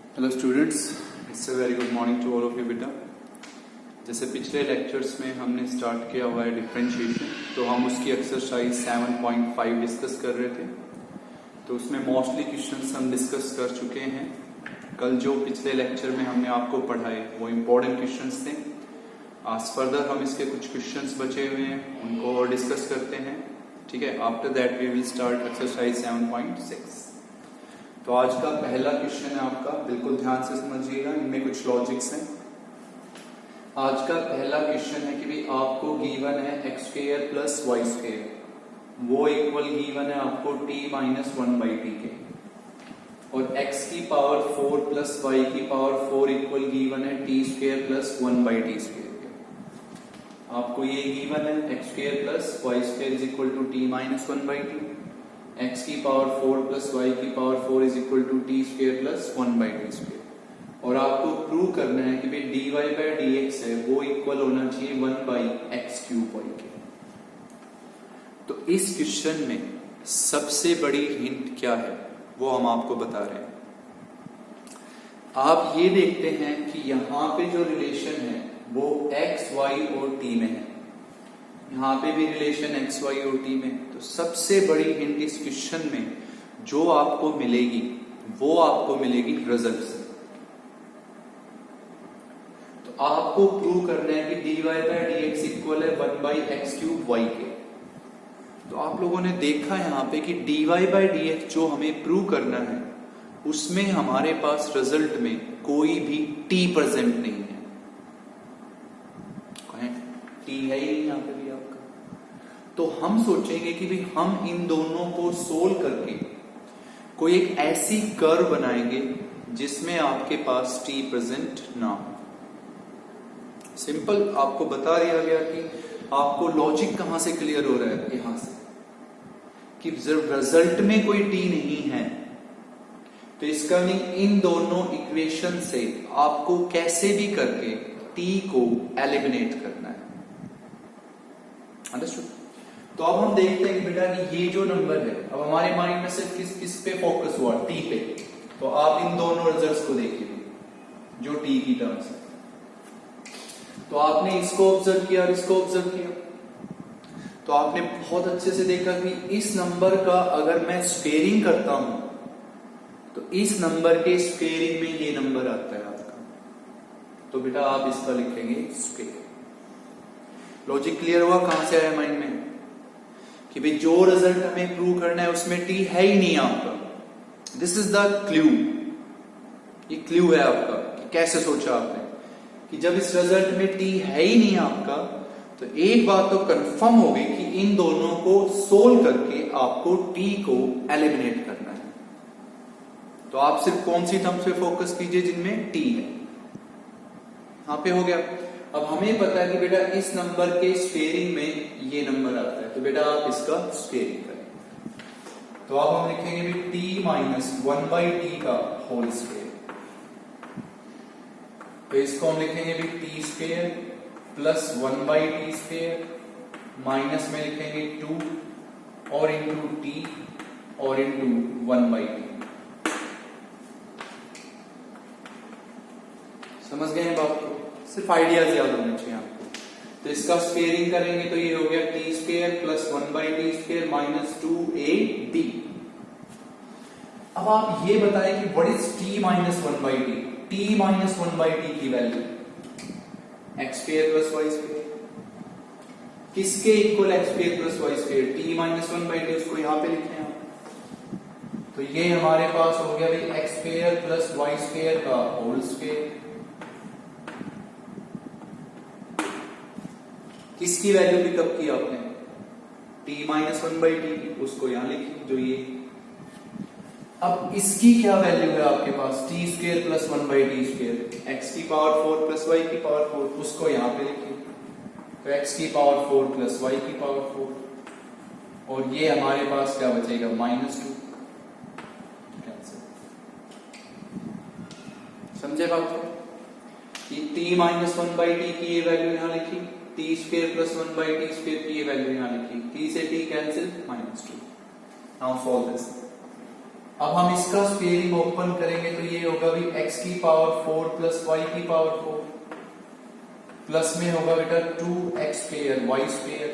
Hello students, it's a very good morning to all of you बेटा। जैसे पिछले lectures में हमने स्टार्ट किया हुआ है डिफरेंशिएशन, तो हम उसकी एक्सरसाइज 7.5 डिस्कस कर रहे थे। तो उसमें मोस्टली क्वेश्चंस हम डिस्कस कर चुके हैं। कल जो पिछले लेक्चर में हमने आपको पढ़ाए वो इम्पोर्टेंट क्वेश्चंस थे। आज फर्दर हम इसके कुछ क्वेश्चंस बचे हुए हैं, उनको और डिस्कस करते हैं। ठीक है, after that we will start exercise 7.6। तो आज का पहला क्वेश्चन है आपका, बिल्कुल ध्यान से समझिएगा, इनमें कुछ लॉजिक्स हैं। आज का पहला क्वेश्चन है कि भाई आपको गिवन है x square plus y square, वो इक्वल गिवन है आपको t माइनस 1/t के, और x की पावर 4 प्लस वाई की पावर 4 इक्वल गिवन है t square plus 1/t square के। आपको ये गिवन है x square plus y square is equal to t minus 1/t, x की पावर 4 प्लस वाई की power 4 is equal to t square plus 1/t square, और आपको prove करना है कि भाई dy बाई dx है वो इक्वल होना चाहिए 1/x क्यूब वाई के। तो इस क्वेश्चन में सबसे बड़ी हिंट क्या है वो हम आपको बता रहे हैं। आप ये देखते हैं कि यहां पे जो रिलेशन है वो x, y और t में है, यहां पे भी रिलेशन x, y और t में। तो सबसे बड़ी हिंट इस क्वेश्चन में जो आपको मिलेगी वो आपको मिलेगी रिजल्ट से। तो आपको प्रूव करना है कि dy बाई dx इक्वल है 1/x क्यूब y के। तो आप लोगों ने देखा यहां पे कि dy बाई dx जो हमें प्रूव करना है उसमें हमारे पास रिजल्ट में कोई भी t प्रेजेंट नहीं है, t है ही नहीं यहां पे भी आपका। तो हम सोचेंगे कि भाई हम इन दोनों को सोल्व करके कोई एक ऐसी कर्व बनाएंगे जिसमें आपके पास t प्रेजेंट ना हो। सिंपल आपको बता दिया गया कि आपको लॉजिक कहां से क्लियर हो रहा है, यहां से कि जब रिजल्ट में कोई t नहीं है तो इसका मीनिंग इन दोनों इक्वेशन से आपको कैसे भी करके t को एलिमिनेट करना है। अंडरस्टूड? तो अब हम देखते हैं बेटा कि ये जो नंबर है, अब हमारे माइंड में सिर्फ किस पे फोकस हुआ, t पे। तो आप इन दोनों रिजल्ट्स को देखिए जो t की टर्म्स है। तो आपने इसको ऑब्जर्व किया और इसको ऑब्जर्व किया, तो आपने बहुत अच्छे से देखा कि इस नंबर का अगर मैं स्क्वेयरिंग करता हूं तो इस नंबर के स्क्वेयरिंग में ये नंबर आता है आपका। तो बेटा आप इसका लिखेंगे स्क्वेयर। लॉजिक क्लियर हुआ? कहां से आया माइंड में कि भाई जो रिजल्ट हमें प्रूव करना है उसमें t है ही नहीं आपका। दिस इज द क्लू, ये क्लू है आपका कि कैसे सोचा आपने कि जब इस रिजल्ट में t है ही नहीं आपका तो एक बात तो कंफर्म हो गई कि इन दोनों को सोल्व करके आपको t को एलिमिनेट करना है। तो आप सिर्फ कौन सी टर्म्स पे फोकस कीजिए जिनमें t है, यहां पे हो गया। अब हमें पता है कि बेटा इस नंबर के स्क्वेयरिंग में ये नंबर आता है, तो बेटा आप इसका स्क्वेयरिंग करें। तो अब हम लिखेंगे भी t माइनस 1/t का होल स्क्वेयर। तो इसको हम लिखेंगे भी t square plus 1/t square, minus में लिखेंगे 2 और इंटू t और इंटू 1/t। समझ गए हैं बात को? सिर्फ आइडियाज याद होने चाहिए आपको। तो इसका स्क्वेयरिंग करेंगे तो ये हो गया t square plus 1/t square minus 2ab। अब आप ये बताएं कि what is t minus 1/t? t minus 1/t की value x square plus y square, किसके equal x square plus y square? t minus 1/t, उसको यहां पे लिखे हैं आप। तो ये हमारे पास हो गया भाई x square plus y square का होल स्क्वेयर। किसकी वैल्यू पिकअप की आपने? t माइनस 1/t, उसको यहां लिखी जो ये। अब इसकी क्या वैल्यू है आपके पास? t square plus 1/t square, x की पावर 4 प्लस y की पावर 4, उसको यहां पे लिखिए। तो x की पावर 4 प्लस y की पावर 4, और ये हमारे पास क्या बचेगा? -2। समझे बात को? कि t माइनस 1/t की ये वैल्यू यहां लिखी, t square plus 1/t square की ये वैल्यू यहां लिखी, t से t cancel, -2। Now solve this. अब हम इसका स्क्वेयरिंग ओपन करेंगे तो ये होगा भी x की पावर 4 प्लस y की पावर 4 प्लस में होगा बेटा 2x square y square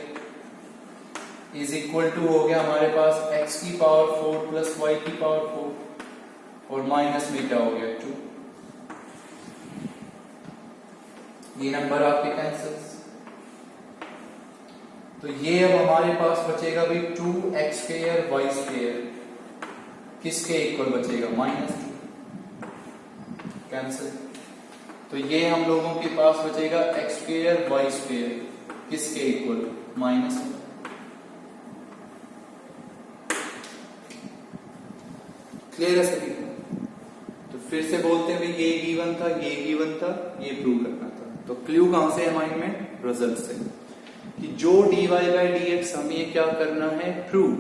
is equal to हो गया हमारे पास x की पावर 4 प्लस y की पावर 4 और माइनस में क्या हो गया 2। ये नंबर आपके कैंसिल। तो ये अब हमारे पास बचेगा भी 2x स्क्वायर y स्क्वायर किसके इक्वल बचेगा -2 कैंसिल। तो ये हम लोगों के पास बचेगा x स्क्वायर y स्क्वायर किसके इक्वल -1। क्लियर है सभी? तो फिर से बोलते हैं ये गिवन था, ये गिवन था, ये प्रूव करना था। तो क्लू कहां से है माइंड में? रिजल्ट से कि जो dy बाई dx हमें क्या करना है प्रूव।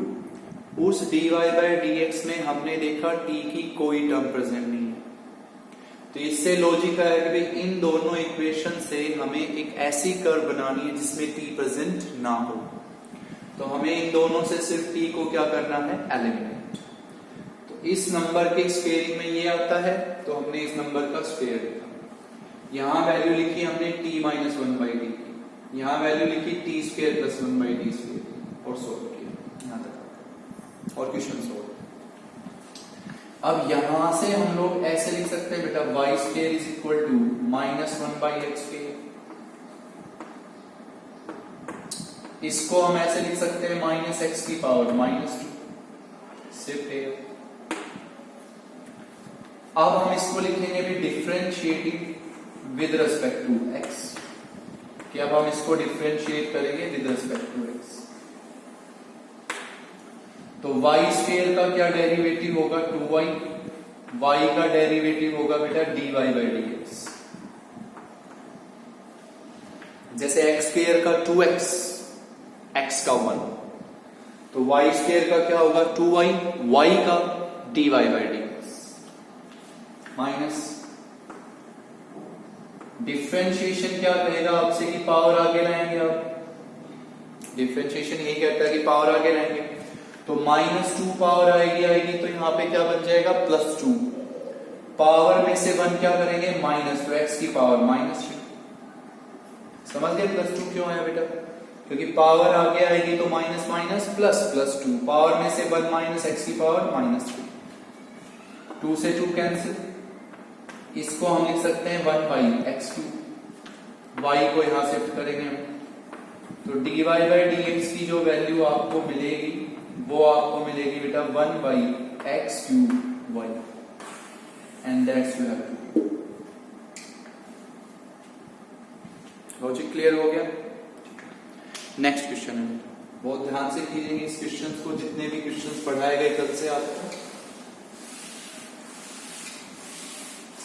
उस dy बाई dx में हमने देखा t की कोई टर्म प्रेजेंट नहीं है। तो इससे लॉजिक है कि इन दोनों इक्वेशन से हमें एक ऐसी कर्व बनानी है जिसमें t प्रेजेंट ना हो। तो हमें इन दोनों से सिर्फ t को क्या करना है? एलिमिनेट। तो इस नंबर के स्क्वेयरिंग में ये आता है तो हमने इस नंबर का स्क्वायर लिखा। यहां वैल्यू लिखी हमने t माइनस 1/d, यहां वैल्यू लिखी t square plus 1/d square और सोल्व किया यहां तक और क्वेश्चन सोल्व। अब यहां से हम लोग ऐसे लिख सकते हैं बेटा y square is equal to -1/x square. इसको हम ऐसे लिख सकते हैं -x की पावर -2 सिर्फ है। अब हम इसको लिखेंगे भी differentiating with respect to x कि अब हम इसको डिफरेंशिएट करेंगे विद रिस्पेक्ट टू x। तो y स्क्वायर का क्या डेरिवेटिव होगा? 2y। y का डेरिवेटिव होगा बेटा dy बाई dx। जैसे x स्क्वायर का 2x, x का 1, तो y स्क्वायर का क्या होगा? 2y, y का dy by dx minus differentiation क्या कहेगा आपसे कि पावर आगे लाएंगे आप। डिफरेंशिएशन यही कहता है कि पावर आगे लाएंगे। तो -2 पावर आएगी तो यहां पे क्या बन जाएगा? +2। पावर में से 1 क्या करेंगे? माइनस, तो x की पावर -3। समझ गए +2 क्यों आया बेटा? क्योंकि पावर आगे आएगी तो माइनस माइनस प्लस +2, पावर में से 1 माइनस x की पावर -3। 2 से 2 कैंसिल। इसको हम लिख सकते हैं 1/x3। y को यहां शिफ्ट करेंगे हम तो dy बाई dx की जो वैल्यू आपको मिलेगी वो आपको मिलेगी बेटा 1/x3y and that's you have to. Logic clear हो गया? नेक्स्ट क्वेश्चन है, बहुत ध्यान से कीजिएगा इस क्वेश्चन को, जितने भी क्वेश्चन पढ़ाए गए कल से आपको।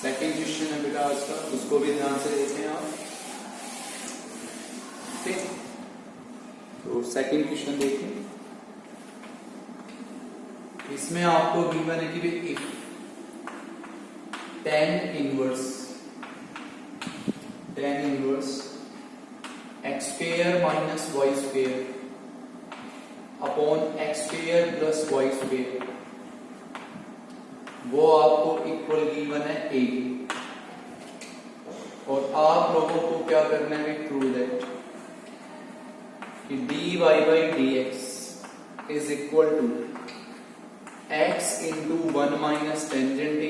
सेकेंड क्वेश्चन है बेटा आज का, उसको भी ध्यान से देखें आप। ठीक, तो सेकेंड क्वेश्चन देखें। इसमें आपको गिवन है कि if tan inverse x square minus y square upon x square plus y square वो आपको इक्वल गिवन है a, और आप लोगों को क्या करना है? प्रूव दैट कि dy by dx is equal to x into 1 minus tangent a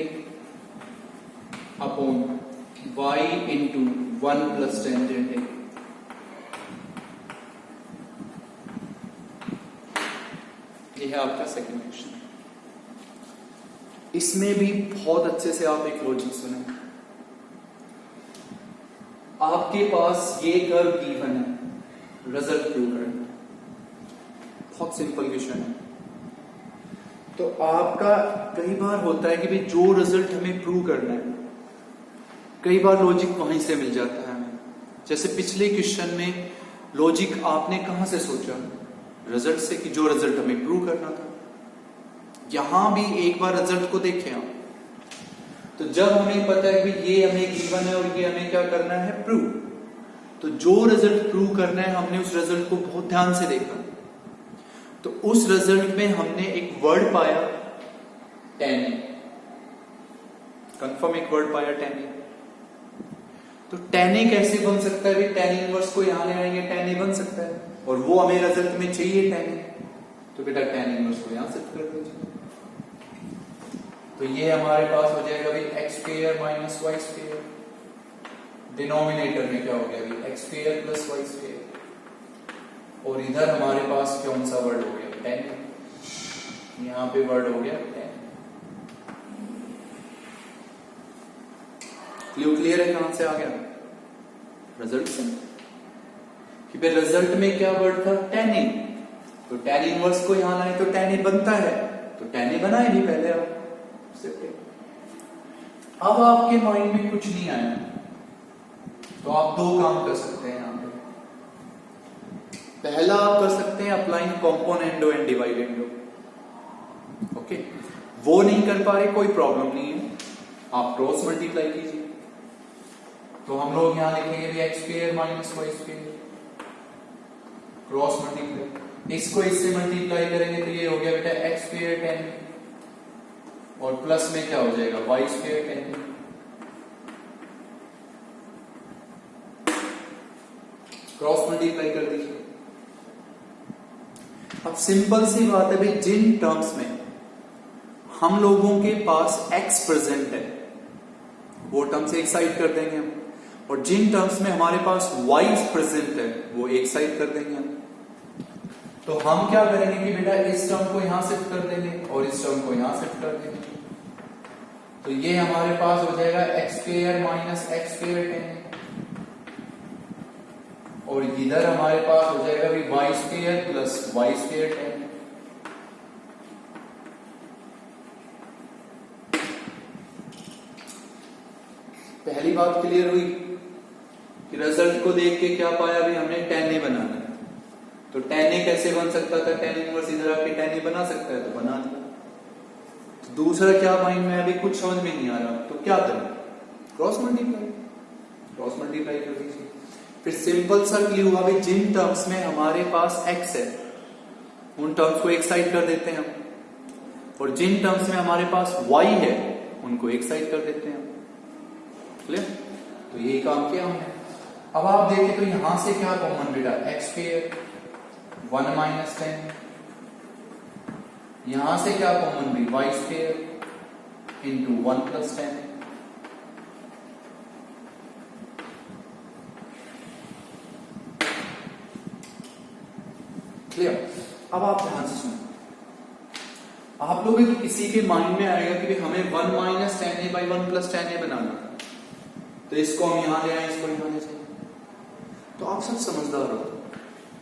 upon y into 1 plus tangent a। ये है आपका सेकंड क्वेश्चन। इसमें भी बहुत अच्छे से आप एक लॉजिक सुने। आपके पास ये कर्व गिवन है, रिजल्ट प्रूव करना, बहुत सिंपल क्वेश्चन है। तो आपका कई बार होता है कि भाई जो रिजल्ट हमें प्रूव करना है, कई बार लॉजिक वहीं से मिल जाता है हमें। जैसे पिछले क्वेश्चन में लॉजिक आपने कहां से सोचा? रिजल्ट से, कि जो रिजल्ट हमें प्रूव करना था। यहां भी एक बार रिजल्ट को देखें आप, तो जब हमें पता है कि ये हमें गिवन है और ये हमें क्या करना है? प्रूव। तो जो रिजल्ट प्रूव करना है हमने उस रिजल्ट को बहुत ध्यान से देखा। तो उस रिजल्ट में हमने एक वर्ड पाया, tan a। कंफर्म एक वर्ड पाया tan a। तो tan a कैसे बन सकता है? भी tan इनवर्स को यहां ले आएंगे, tan a बन सकता है, और वो हमें रिजल्ट में चाहिए tan a, तो बेटा tan इनवर्स को यहां शिफ्ट कर दीजिए। तो ये हमारे पास हो जाएगा भाई x square minus y square, denominator में क्या हो गया भाई x square plus y square, और इधर हमारे पास कौन सा वर्ड हो गया? tan। यहां पे वर्ड हो गया tan। क्लियर है? कहां से आ गया? रिजल्ट से। कि भाई रिजल्ट में क्या वर्ड था? tan a। तो tan इनवर्स को यहां लाए तो tan a बनता है, तो tan a बनाए भी पहले आप। अब आपके माइंड में कुछ नहीं आया तो आप दो काम कर सकते हैं यहां पे। पहला आप कर सकते हैं अप्लाइंग कॉम्पोनेंडो एंड डिवाइडेंडो। ओके, वो नहीं कर पा रहे, कोई प्रॉब्लम नहीं है, आप क्रॉस मल्टीप्लाई कीजिए। तो हम लोग यहां लिखेंगे x square minus y square, cross multiply. इसको इससे मल्टीप्लाई करेंगे तो ये हो गया बेटा x स्क्वायर tan, और प्लस में क्या हो जाएगा? Y square tan। Cross multiply कर दीजिए। अब सिंपल सी बात है भाई, जिन टर्म्स में हम लोगों के पास x प्रेजेंट है वो टर्म्स एक साइड कर देंगे हम, और जिन टर्म्स में हमारे पास y प्रेजेंट है वो एक साइड कर देंगे हम। तो हम क्या करेंगे कि बेटा इस टर्म को यहां शिफ्ट कर देंगे और इस टर्म को यहां शिफ्ट कर देंगे। तो ये हमारे पास हो जाएगा x square minus x square tan, और इधर हमारे पास हो जाएगा भी y square plus y square tan। पहली बात क्लियर हुई कि रिजल्ट को देख के क्या पाया? भी हमने tan a बनाना है, तो tan a कैसे बन सकता था? tan इनवर्स इधर आके tan a बना सकता है, तो बना दिया। तो दूसरा क्या माइंड में अभी कुछ समझ में नहीं आ रहा, तो क्या करें? Cross multiply. क्रॉस मल्टीप्लाई कर दीजिए। फिर सिंपल सा क्लियर हुआ भाई, जिन टर्म्स में हमारे पास x है उन टर्म्स को एक साइड कर देते हैं हम, और जिन टर्म्स में हमारे पास y है उनको एक साइड कर देते हैं हम। क्लियर? तो यही काम किया हमने। अब आप देखें तो यहां से क्या कॉमन बेटा? x स्क्वायर 1 माइनस tan, यहां से क्या कॉमन भी? Y square into 1 plus tan। Clear? अब आप ध्यान से सुनो, आप लोगों के किसी के माइंड में आएगा कि हमें 1 minus tan a by 1 plus tan a बनाना, तो इसको हम यहां ले आए, इसको यहां ले जाएंगे। तो आप सब समझदार हो,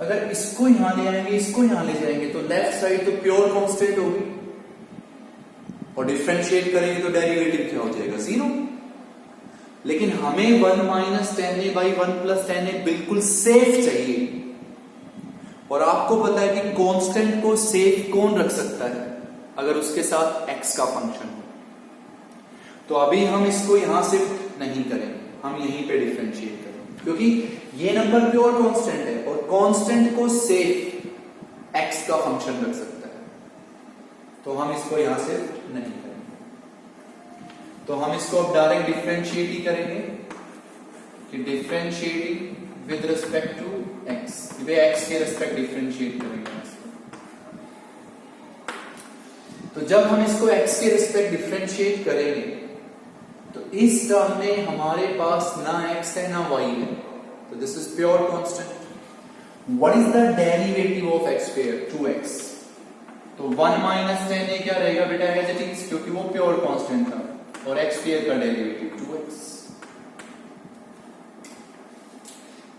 अगर इसको यहां ले आएंगे, इसको यहां ले जाएंगे, तो लेफ्ट साइड तो प्योर कांस्टेंट होगी, और डिफरेंशिएट करेंगे तो डेरिवेटिव क्या हो जाएगा? 0। लेकिन हमें 1 minus tan a by 1 plus tan a बिल्कुल सेफ चाहिए, और आपको पता है कि कांस्टेंट को सेफ कौन रख सकता है? अगर उसके साथ x का फंक्शन हो। तो अभी हम इसको यहां शिफ्ट नहीं करेंगे, हम यहीं पे डिफरेंशिएट करेंगे, क्योंकि ये नंबर प्योर कांस्टेंट है, और कांस्टेंट को सेफ x का फंक्शन रख सकता है, तो हम इसको यहां शिफ्ट नहीं करेंगे। तो हम इसको अब डायरेक्ट डिफरेंशिएट ही करेंगे, कि differentiating with respect to x, x के रिस्पेक्ट डिफरेंशिएट करेंगे। तो जब हम इसको x के रिस्पेक्ट डिफरेंशिएट करेंगे तो इस टर्म में हमारे पास ना x है ना y है, तो this is pure constant. What is the derivative of x square? 2x। तो 1 माइनस tan a क्या रहेगा बेटा? एज इट इज, क्योंकि वो प्योर कांस्टेंट था, और x स्क्वायर का डेरिवेटिव 2x।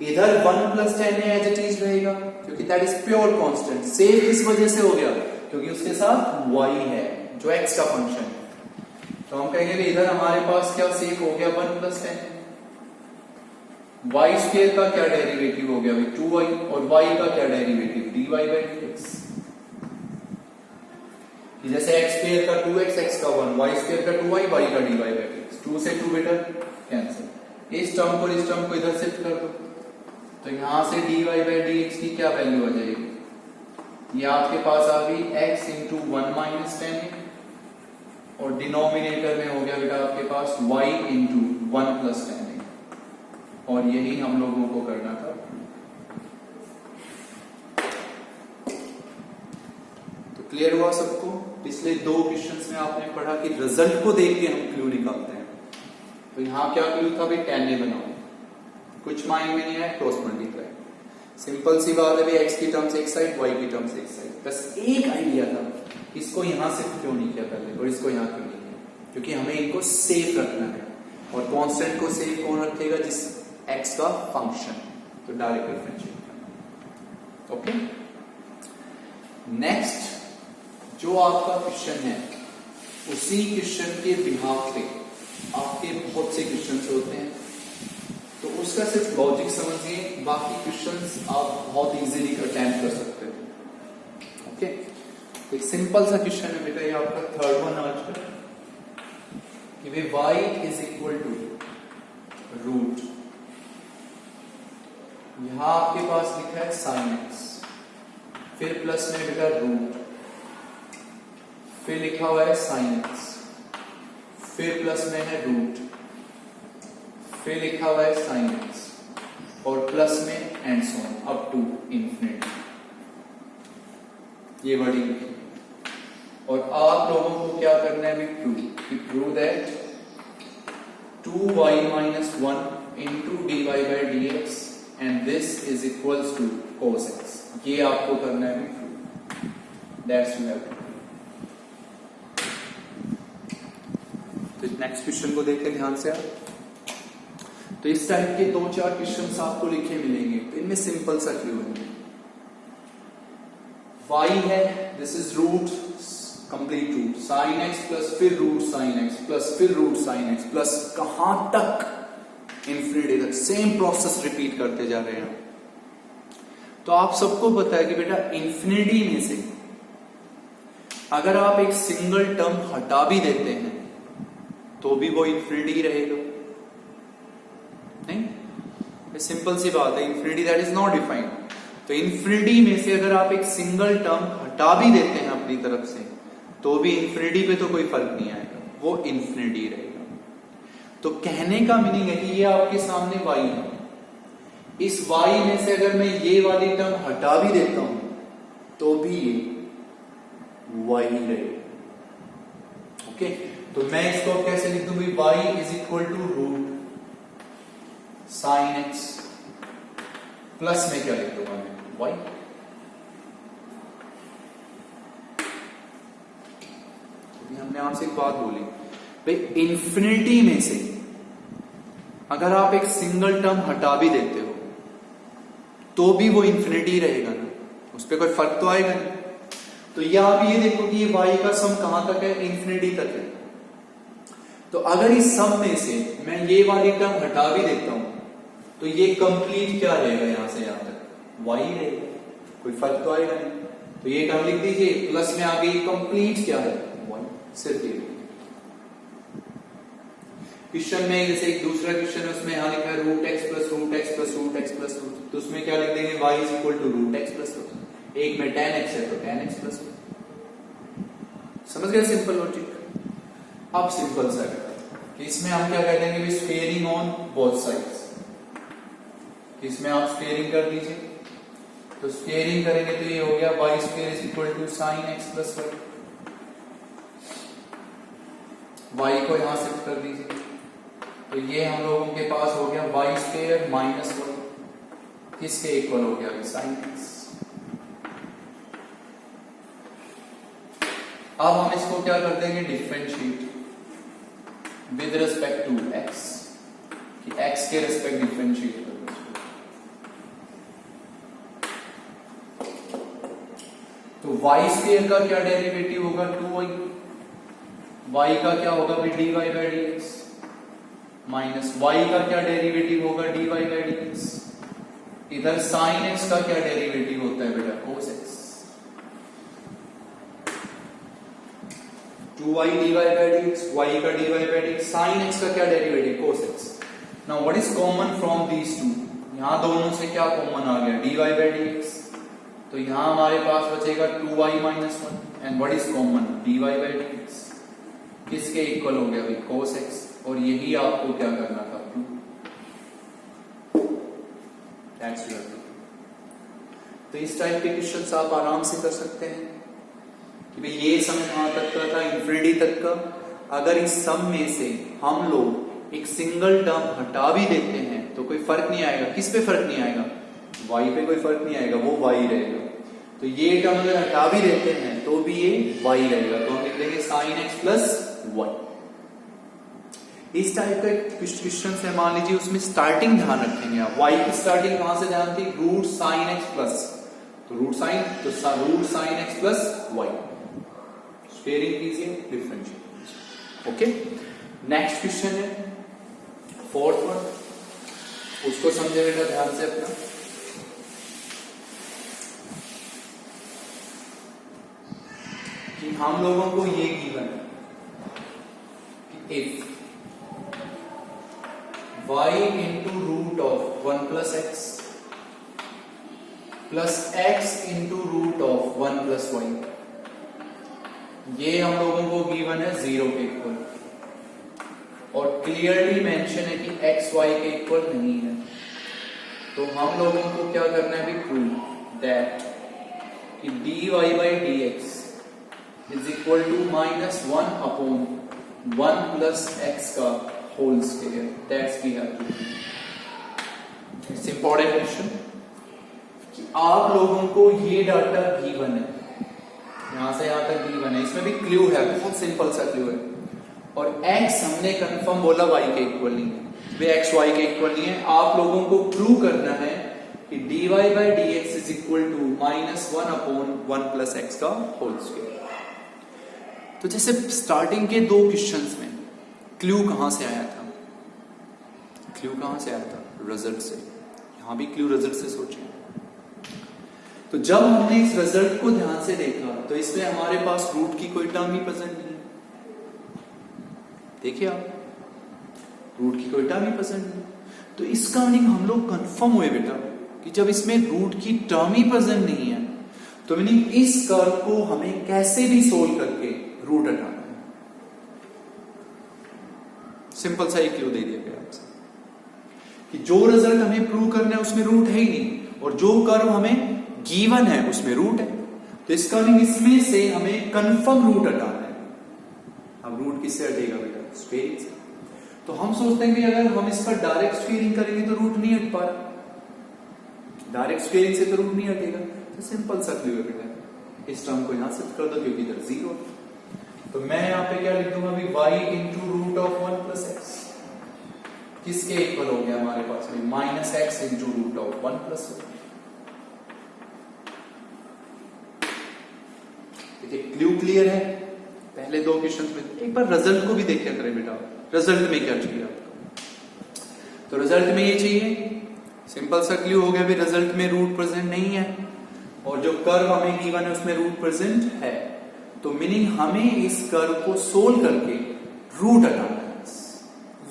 इधर 1 plus tan a as it is रहेगा, क्योंकि दैट इज प्योर कांस्टेंट। सेफ इस वजह से हो गया क्योंकि उसके साथ y है जो x का फंक्शन है। तो हम कहेंगे कि इधर हमारे पास क्या सेफ हो गया? 1 प्लस tan। y स्क्वायर का क्या डेरिवेटिव हो गया भाई? 2y, और y का क्या डेरिवेटिव? dy by dx। जैसे x स्क्वायर का 2x, x का 1, y स्क्वायर का 2y, y का dy बाई dx। 2 से 2 बेटा कैंसिल। इस टर्म को इस टर्म को इधर शिफ्ट कर दो, तो यहां से dy बाई dx की क्या वैल्यू आ जाएगी? ये आपके पास आ गई x into 1 minus tan a, denominator में हो गया बेटा आपके पास y into 1 plus tan a, और यही हम लोगों को करना था। तो क्लियर हुआ सबको? पिछले 2 क्वेश्चंस में आपने पढ़ा कि रिजल्ट को देख के हम क्लू निकालते हैं। तो यहां क्या क्लू था भाई? tan a बनाओ, कुछ माइंड में नहीं आया, क्रॉस मल्टीप्लाई, सिंपल सी बात है भाई, x की टर्म्स एक साइड, y की टर्म्स एक साइड। बस एक आइडिया था, इसको यहां से क्यों नहीं किया पहले और इसको यहां क्यों नहीं किया? क्योंकि हमें इनको सेफ रखना है, और कांस्टेंट को सेफ कौन रखेगा? जिस x का फंक्शन, तो डायरेक्ट डिफरेंशिएट करना। ओके, नेक्स्ट जो आपका क्वेश्चन है, उसी क्वेश्चन के बिहाफ पे आपके बहुत से क्वेश्चन होते हैं, तो उसका सिर्फ लॉजिक समझिए, बाकी क्वेश्चंस आप बहुत इजीली अटेम्प्ट कर सकते हो। ओके, तो एक सिंपल सा क्वेश्चन है बेटा, ये आपका थर्ड वन आज का, कि वे y is equal to root, यहां आपके पास लिखा है sin x, फिर प्लस में बेटा रूट, फिर लिखा हुआ है sin x, फिर प्लस में है रूट, फिर लिखा हुआ है sin x, और प्लस में and so on up to infinity, ये वर्डिंग लिखी। और आप लोगों को क्या करना है? Prove that 2y minus 1 into dy by dx and this is equals to cos x, ये आपको करना है प्रूव, दैट्स यू हैव। तो नेक्स्ट क्वेश्चन को देखते ध्यान से आप। तो इस टाइप के 2-4 क्वेश्चंस आपको लिखे मिलेंगे, तो इनमें सिंपल सा क्लू है, y है, this is root, complete root sin x plus फिर रूट sin x प्लस फिर रूट sin x प्लस कहां तक? इंफिनिटी तक, सेम प्रोसेस रिपीट करते जा रहे हैं। तो आप सबको पता है कि बेटा इंफिनिटी में से अगर आप एक सिंगल टर्म हटा भी देते हैं तो भी वो इंफिनिटी रहेगा, नहीं? सिंपल सी बात है, infinity that is not defined. तो इंफिनिटी में से अगर आप एक सिंगल टर्म हटा भी देते हैं अपनी तरफ से, तो भी इंफिनिटी पे तो कोई फर्क नहीं आएगा, वो इंफिनिटी रहेगा। तो कहने का मीनिंग है कि ये आपके सामने y है, इस y में से अगर मैं ये वाली टर्म हटा भी देता हूं तो भी ये y ही रहेगा। ओके, तो मैं इसको कैसे लिख दूं? y is equal to root sin x, plus में क्या लिख दूंगा मैं? y। हमने आपसे एक बात बोली भाई, इंफिनिटी में से अगर आप एक सिंगल टर्म हटा भी देते हो तो भी वो इंफिनिटी रहेगा ना, उस पर कोई फर्क तो आएगा नहीं। तो ये आप ये देखो कि ये y का सम कहां तक है? इंफिनिटी तक है। तो अगर इस सम में से मैं ये वाली टर्म हटा भी देता हूं तो ये कंप्लीट क्या रहेगा? यहां से यहां तक y रहेगा, कोई फर्क तो आएगा नहीं। तो ये टर्म लिख दीजिए, प्लस में आगे कंप्लीट क्या है? y, सिर्फ ये। क्वेश्चन में जैसे एक दूसरा क्वेश्चन है, उसमें यहां लिखा है root x plus root x plus root x plus root, तो उसमें क्या लिख देंगे? y is equal to root x plus root, एक में tan x है तो tan x प्लस रूट। समझ गए सिंपल लॉजिक? अब सिंपल सा है कि इसमें हम क्या कह देंगे? Squaring on both sides. इसमें आप स्क्वेयरिंग कर दीजिए, तो स्क्वेयरिंग करेंगे तो ये हो गया y square is equal to sin x plus y को यहां शिफ्ट कर दीजिए, तो ये हम लोगों के पास हो गया y स्क्वेयर माइनस 1, किसके इक्वल हो गया? sin x। अब हम इसको क्या कर देंगे? Differentiate with respect to x, कि x के रिस्पेक्ट डिफरेंशिएट कर। तो y स्क्वायर का क्या डेरिवेटिव होगा? 2y। y का क्या होगा भाई? dy by dx, minus y का क्या डेरिवेटिव होगा? dy by dx। इधर sin x का क्या डेरिवेटिव होता है बेटा? cos x। 2y dy by dx, y का dy by dx, sin x का क्या derivative? cos x। Now what is common from these to? यहां दोनों से क्या कॉमन आ गया? dy by dx। तो यहां हमारे पास बचेगा 2y minus 1, and what is common? dy by dx। किसके इक्वल हो गया भाई, cos x, और यही आपको क्या करना था, That's your proof. तो इस टाइप के क्वेश्चन आप आराम से कर सकते हैं कि भाई ये सम कहां तक का था, इंफिनिटी तक का। अगर इस सम में से हम लोग एक सिंगल टर्म हटा भी देते हैं तो कोई फर्क नहीं आएगा। किस पे फर्क नहीं आएगा, y पे कोई फर्क नहीं आएगा, वो y रहेगा। तो ये टर्म अगर हटा भी देते हैं तो भी ये y रहेगा, तो हम लिख देंगे sin x प्लस y। इस टाइप का क्वेश्चन है, मान लीजिए उसमें स्टार्टिंग ध्यान रखेंगे आप, y की स्टार्टिंग कहां से ध्यान थी, रूट साइन एक्स प्लस, तो root sine x plus y, squaring कीजिए, डिफरेंशिएट। ओके, नेक्स्ट क्वेश्चन है फोर्थ वन, उसको समझे बेटा ध्यान से अपना। कि हम लोगों को ये गिवन है कि if y into root of 1 plus x plus x into root of 1 plus y, ये हम लोगों को गिवन है 0 के इक्वल, और क्लियरली मेंशन है कि x y के इक्वल नहीं है। तो हम लोगों को क्या करना है, प्रूव दैट कि dy by dx is equal to -1 upon 1 plus x का whole square, that's we have to do. It's important question कि आप लोगों को ये डाटा गिवन है, यहां से यहां तक गिवन है, इसमें भी क्लू है, बहुत सिंपल सा क्लू है, और x हमने कंफर्म बोला y के इक्वल नहीं है, वे x y के इक्वल नहीं है। आप लोगों को प्रूव करना है कि dy by dx is equal to -1 upon 1 plus x का होल स्क्वायर। तो जैसे स्टार्टिंग के दो क्वेश्चंस में क्लू कहां से आया था, क्लू कहां से आया था, रिजल्ट से। यहां भी क्लू रिजल्ट से सोचें। तो जब हमने इस रिजल्ट को ध्यान से देखा तो इसमें हमारे पास रूट की कोई टर्म ही प्रेजेंट नहीं है। देखिए आप, रूट की कोई टर्म ही प्रेजेंट नहीं, तो इसका मीनिंग हम लोग कंफर्म हुए बेटा कि जब इसमें रूट की टर्म ही प्रेजेंट नहीं है तो मीनिंग इस कर्व को हमें कैसे भी सोल्व करके रूट हटाना है। सिंपल सा एक क्लू दे दिया गया आपसे कि जो रिजल्ट हमें प्रूव करना है उसमें रूट है ही नहीं, और जो कर्व हमें गिवन है उसमें रूट है। तो इसका मीनिंग इसमें से हमें कंफर्म रूट हटाना है। अब रूट किससे हटेगा बेटा, स्क्वेयरिंग से। तो हम सोचते हैं कि अगर हम इसका डायरेक्ट स्क्वेयरिंग करेंगे तो रूट नहीं हट पा रहा, डायरेक्ट स्क्वेयरिंग से तो रूट नहीं हटेगा। तो सिंपल सा क्लू है बेटा, इस टर्म को यहां शिफ्ट कर दो क्योंकि इधर 0। तो मैं यहां पे क्या लिख दूंगा अभी, y into root of 1 plus x किसके इक्वल हो गया हमारे पास में, -x into root of 1 plus 1। देखिए क्लू क्लियर है पहले दो क्वेश्चंस में। एक बार रिजल्ट को भी देखा करें बेटा, रिजल्ट में क्या चाहिए आपको। तो रिजल्ट में ये चाहिए, सिंपल सा क्लू हो गया भी, रिजल्ट में रूट प्रेजेंट नहीं है और जो कर्व हमें गिवन है उसमें रूट प्रेजेंट है। तो मीनिंग हमें इस कर्व को सोल्व करके रूट हटाना है,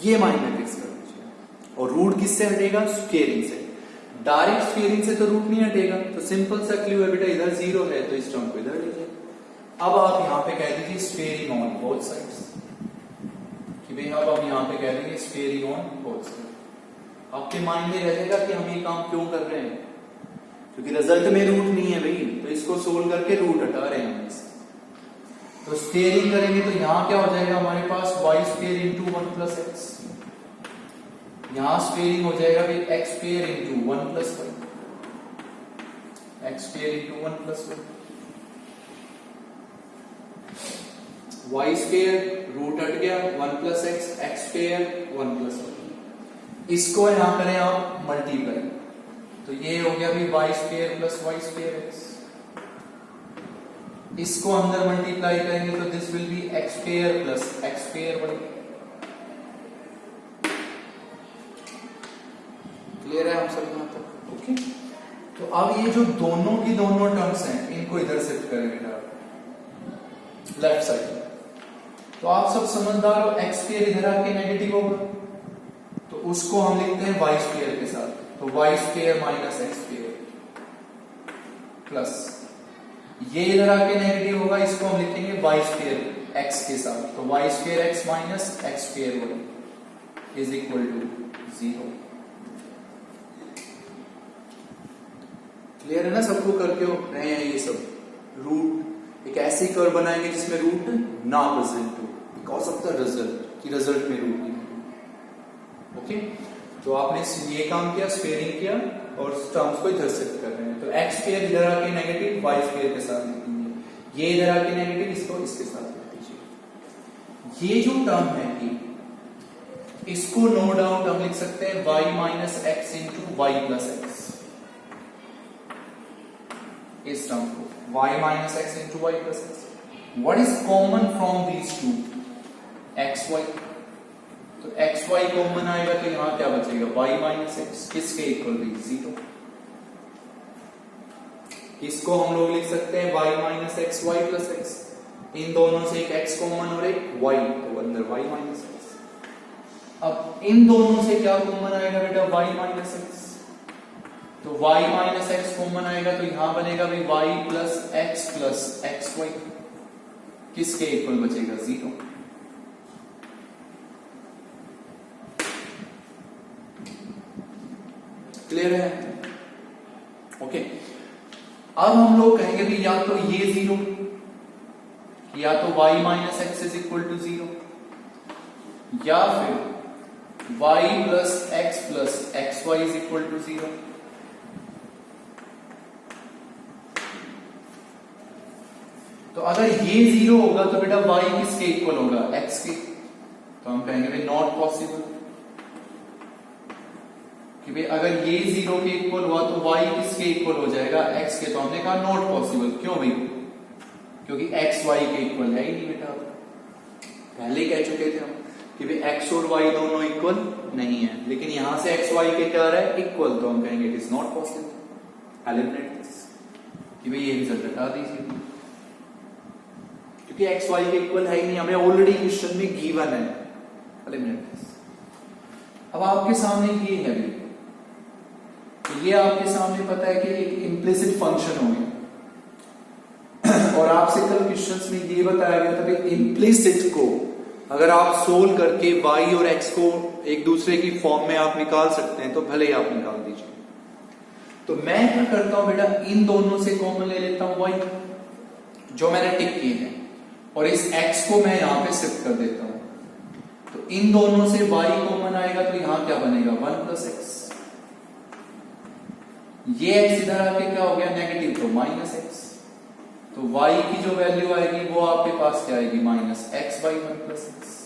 ये माइंड में फिक्स कर दीजिए। और रूट किससे हटेगा, स्क्वेयरिंग से। डायरेक्ट स्क्वेयरिंग से तो रूट नहीं हटेगा। तो सिंपल सा क्लू है बेटा, इधर 0 है तो इस टर्म को इधर लीजिए। अब आप यहां पे कह दीजिए स्क्वेयरिंग ऑन बोथ साइड्स, कि भाई अब हम यहां पे कह देंगे स्क्वेयरिंग ऑन बोथ साइड। आपके माइंड में रहेगा कि हम ये काम क्यों कर रहे हैं, क्योंकि रिजल्ट में रूट नहीं है भाई, तो इसको सोल्व करके रूट हटा रहे हैं हम। तो स्क्वेयरिंग करेंगे तो यहां क्या हो जाएगा हमारे पास, y square into 1 plus x. यहां स्क्वेयरिंग हो जाएगा भाई x square into 1 plus y, x square into 1 plus y, y square root हट गया 1 plus x, x square 1 plus y. इसको यहां करें आप मल्टीप्लाई, तो ये हो गया भाई y square plus y square x. इसको अंदर मल्टीप्लाई करेंगे तो this will be x square plus x square y. Clear है आप सब यहां तक, ओके। तो अब ये जो दोनों की दोनों टर्म्स हैं इनको इधर शिफ्ट करेंगे लेफ्ट साइड। तो आप सब समझदार हो, x स्क्वेयर इधर आके नेगेटिव होगा तो उसको हम लिखते हैं y स्क्वेयर के साथ। तो y square minus x square plus ये इधर आके नेगेटिव होगा, इसको हम लिखेंगे y स्क्वेयर x के साथ, तो y square x minus x square y is equal to 0। Clear है ना सबको? करके रहे हैं ये सब। रूट एक ऐसी कर्व बनाएंगे जिसमें रूट ना प्रेजेंट हो बिकॉज ऑफ द रिजल्ट, कि रिजल्ट में रूट नहीं। ओके, तो आपने ये काम किया, स्क्वेयरिंग किया और टर्म्स को इधर शिफ्ट कर रहे हैं। तो एक्स स्क्वायर इधर आके नेगेटिव वाई स्क्वायर के साथ लिख दीजिए, ये इधर आके नेगेटिव, इसको इसके साथ लिख दीजिए। ये जो टर्म है कि इसको नो डाउट हम लिख सकते हैं y minus X into Y plus X. इस टर्म को y minus X into Y plus X. What is common from these two? X Y. तो एक्स वाई कॉमन आएगा तो यहां क्या बचेगा? y माइनस एक्स किसके इक्वल भी? 0। इसको हम लोग लिख सकते हैं y minus X Y plus X. इन दोनों से एक x कॉमन और एक y, तो अंदर y माइनस एक्स। अब इन दोनों से क्या कॉमन आएगा बेटा? y minus x. तो y माइनस एक्स कॉमन आएगा तो यहां बनेगा भी y प्लस एक्स वाई किसके इक्वल बचेगा? 0। क्लियर है? ओके, अब हम लोग कहेंगे भी या तो ये 0 या तो y minus x is equal to 0 या फिर y plus x y is equal to 0। तो अगर ये 0 होगा तो बेटा y किसके इक्वल होगा? x के। तो हम कहेंगे भाई नॉट पॉसिबल, कि भाई अगर ये 0 के इक्वल हुआ तो y किसके इक्वल हो जाएगा? x के। तो हमने कहा नॉट पॉसिबल। क्यों भाई? क्योंकि x y के इक्वल है ही नहीं बेटा। पहले कह चुके थे हम कि भाई x और y दोनों इक्वल नहीं है, लेकिन यहां से x y के क्या रहा है? इक्वल। तो हम कहेंगे it is not possible, eliminate this, कि भाई ये रिजल्ट हटा दीजिए क्योंकि x y के इक्वल है ही नहीं, हमें ऑलरेडी क्वेश्चन में गिवन है, एलिमिनेट दिस। अब आपके सामने ये है भी, तो ये आपके सामने पता है कि एक इम्प्लिसिट फंक्शन हो गया और आपसे कल क्वेश्चंस में ये बताया गया था कि इम्प्लिसिट को अगर आप सोल्व करके y और x को एक दूसरे की फॉर्म में आप निकाल सकते हैं तो भले ही आप निकाल दीजिए। तो मैं क्या करता हूं बेटा, इन दोनों से कॉमन ले लेता हूं y जो मैंने टिक किए हैं और इस x को मैं यहां पे शिफ्ट कर देता हूं। तो इन दोनों से y कॉमन आएगा तो यहां क्या बनेगा? 1 प्लस एक्स। ये x इधर आके क्या हो गया? नेगेटिव, तो माइनस एक्स। तो y की जो वैल्यू आएगी वो आपके पास क्या आएगी? Minus x by 1 plus x.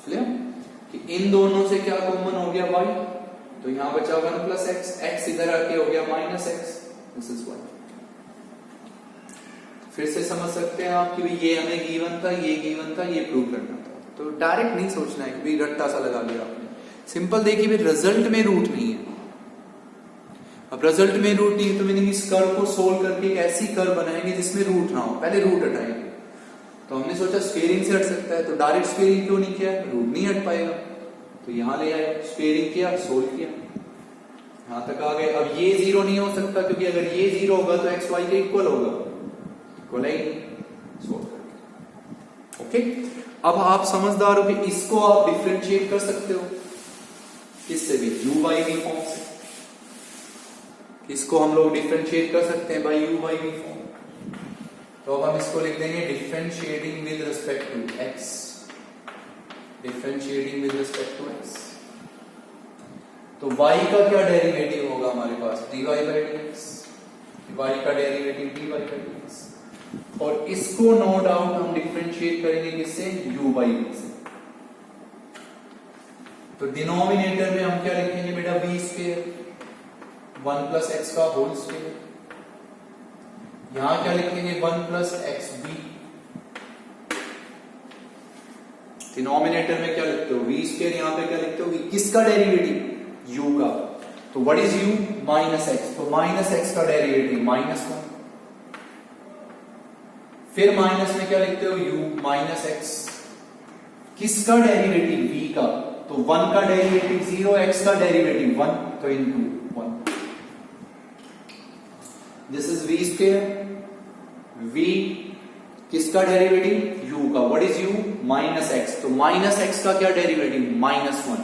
Clear? कि इन दोनों से क्या कॉमन हो गया? y। तो यहां बचा 1 प्लस एक्स, एक्स इधर आके हो गया minus x, this is y। फिर से समझ सकते हैं आप कि भाई ये हमें गिवन था, ये गिवन था, ये प्रूव करना था। तो डायरेक्ट नहीं सोचना है कि भाई रट्टा सा लगा लिया आपने। सिंपल देखिए भाई रिजल्ट में रूट नहीं है। अब रिजल्ट में रूट नहीं है तो मीनिंग इस कर्व को सोल्व करके एक ऐसी कर्व बनाएंगे जिसमें रूट ना हो। पहले रूट हटाएंगे, तो हमने सोचा स्क्वेयरिंग से हट सकता है, तो डायरेक्ट स्क्वेयरिंग क्यों नहीं किया? रूट नहीं हट पाएगा, तो यहां ले आए, स्क्वेयरिंग किया, सोल्व किया, यहां तक आ गए। अब ये 0 नहीं हो सकता क्योंकि अगर ये 0 होगा तो एक्स वाई के इक्वल होगा, इक्वल है, सोल्व कर। ओके, अब आप समझदार हो कि इसको आप डिफरेंशिएट कर सकते हो किससे भी? u बाई v फॉर्म से। इसको हम लोग डिफरेंशिएट कर सकते हैं by u by v form. तो अब हम इसको लिख देंगे differentiating with respect to x, differentiating with respect to x। तो y का क्या डेरिवेटिव होगा हमारे पास? dy बाई dx, y का डेरिवेटिव dy बाई dx। और इसको नो डाउट हम डिफरेंशिएट करेंगे किससे? u बाई v से। तो डिनोमिनेटर में हम क्या लिखेंगे बेटा? v स्क्वायर 1 प्लस एक्स का होल स्क्वायर। यहां क्या लिखेंगे? 1 प्लस एक्स बी। डिनोमिनेटर में क्या लिखते हो? v square. यहां पे क्या लिखते हो? किसका डेरिवेटिव? u का। तो what is u? Minus x. तो माइनस एक्स का डेरिवेटिव -1। फिर माइनस में क्या लिखते हो? u minus x. किसका डेरिवेटिव? v का। तो 1 का डेरिवेटिव 0, x का डेरिवेटिव 1, तो into 1। This is v square, v किसका डेरिवेटिव, u का, what is u, minus x, तो माइनस एक्स का क्या डेरिवेटिव, -1,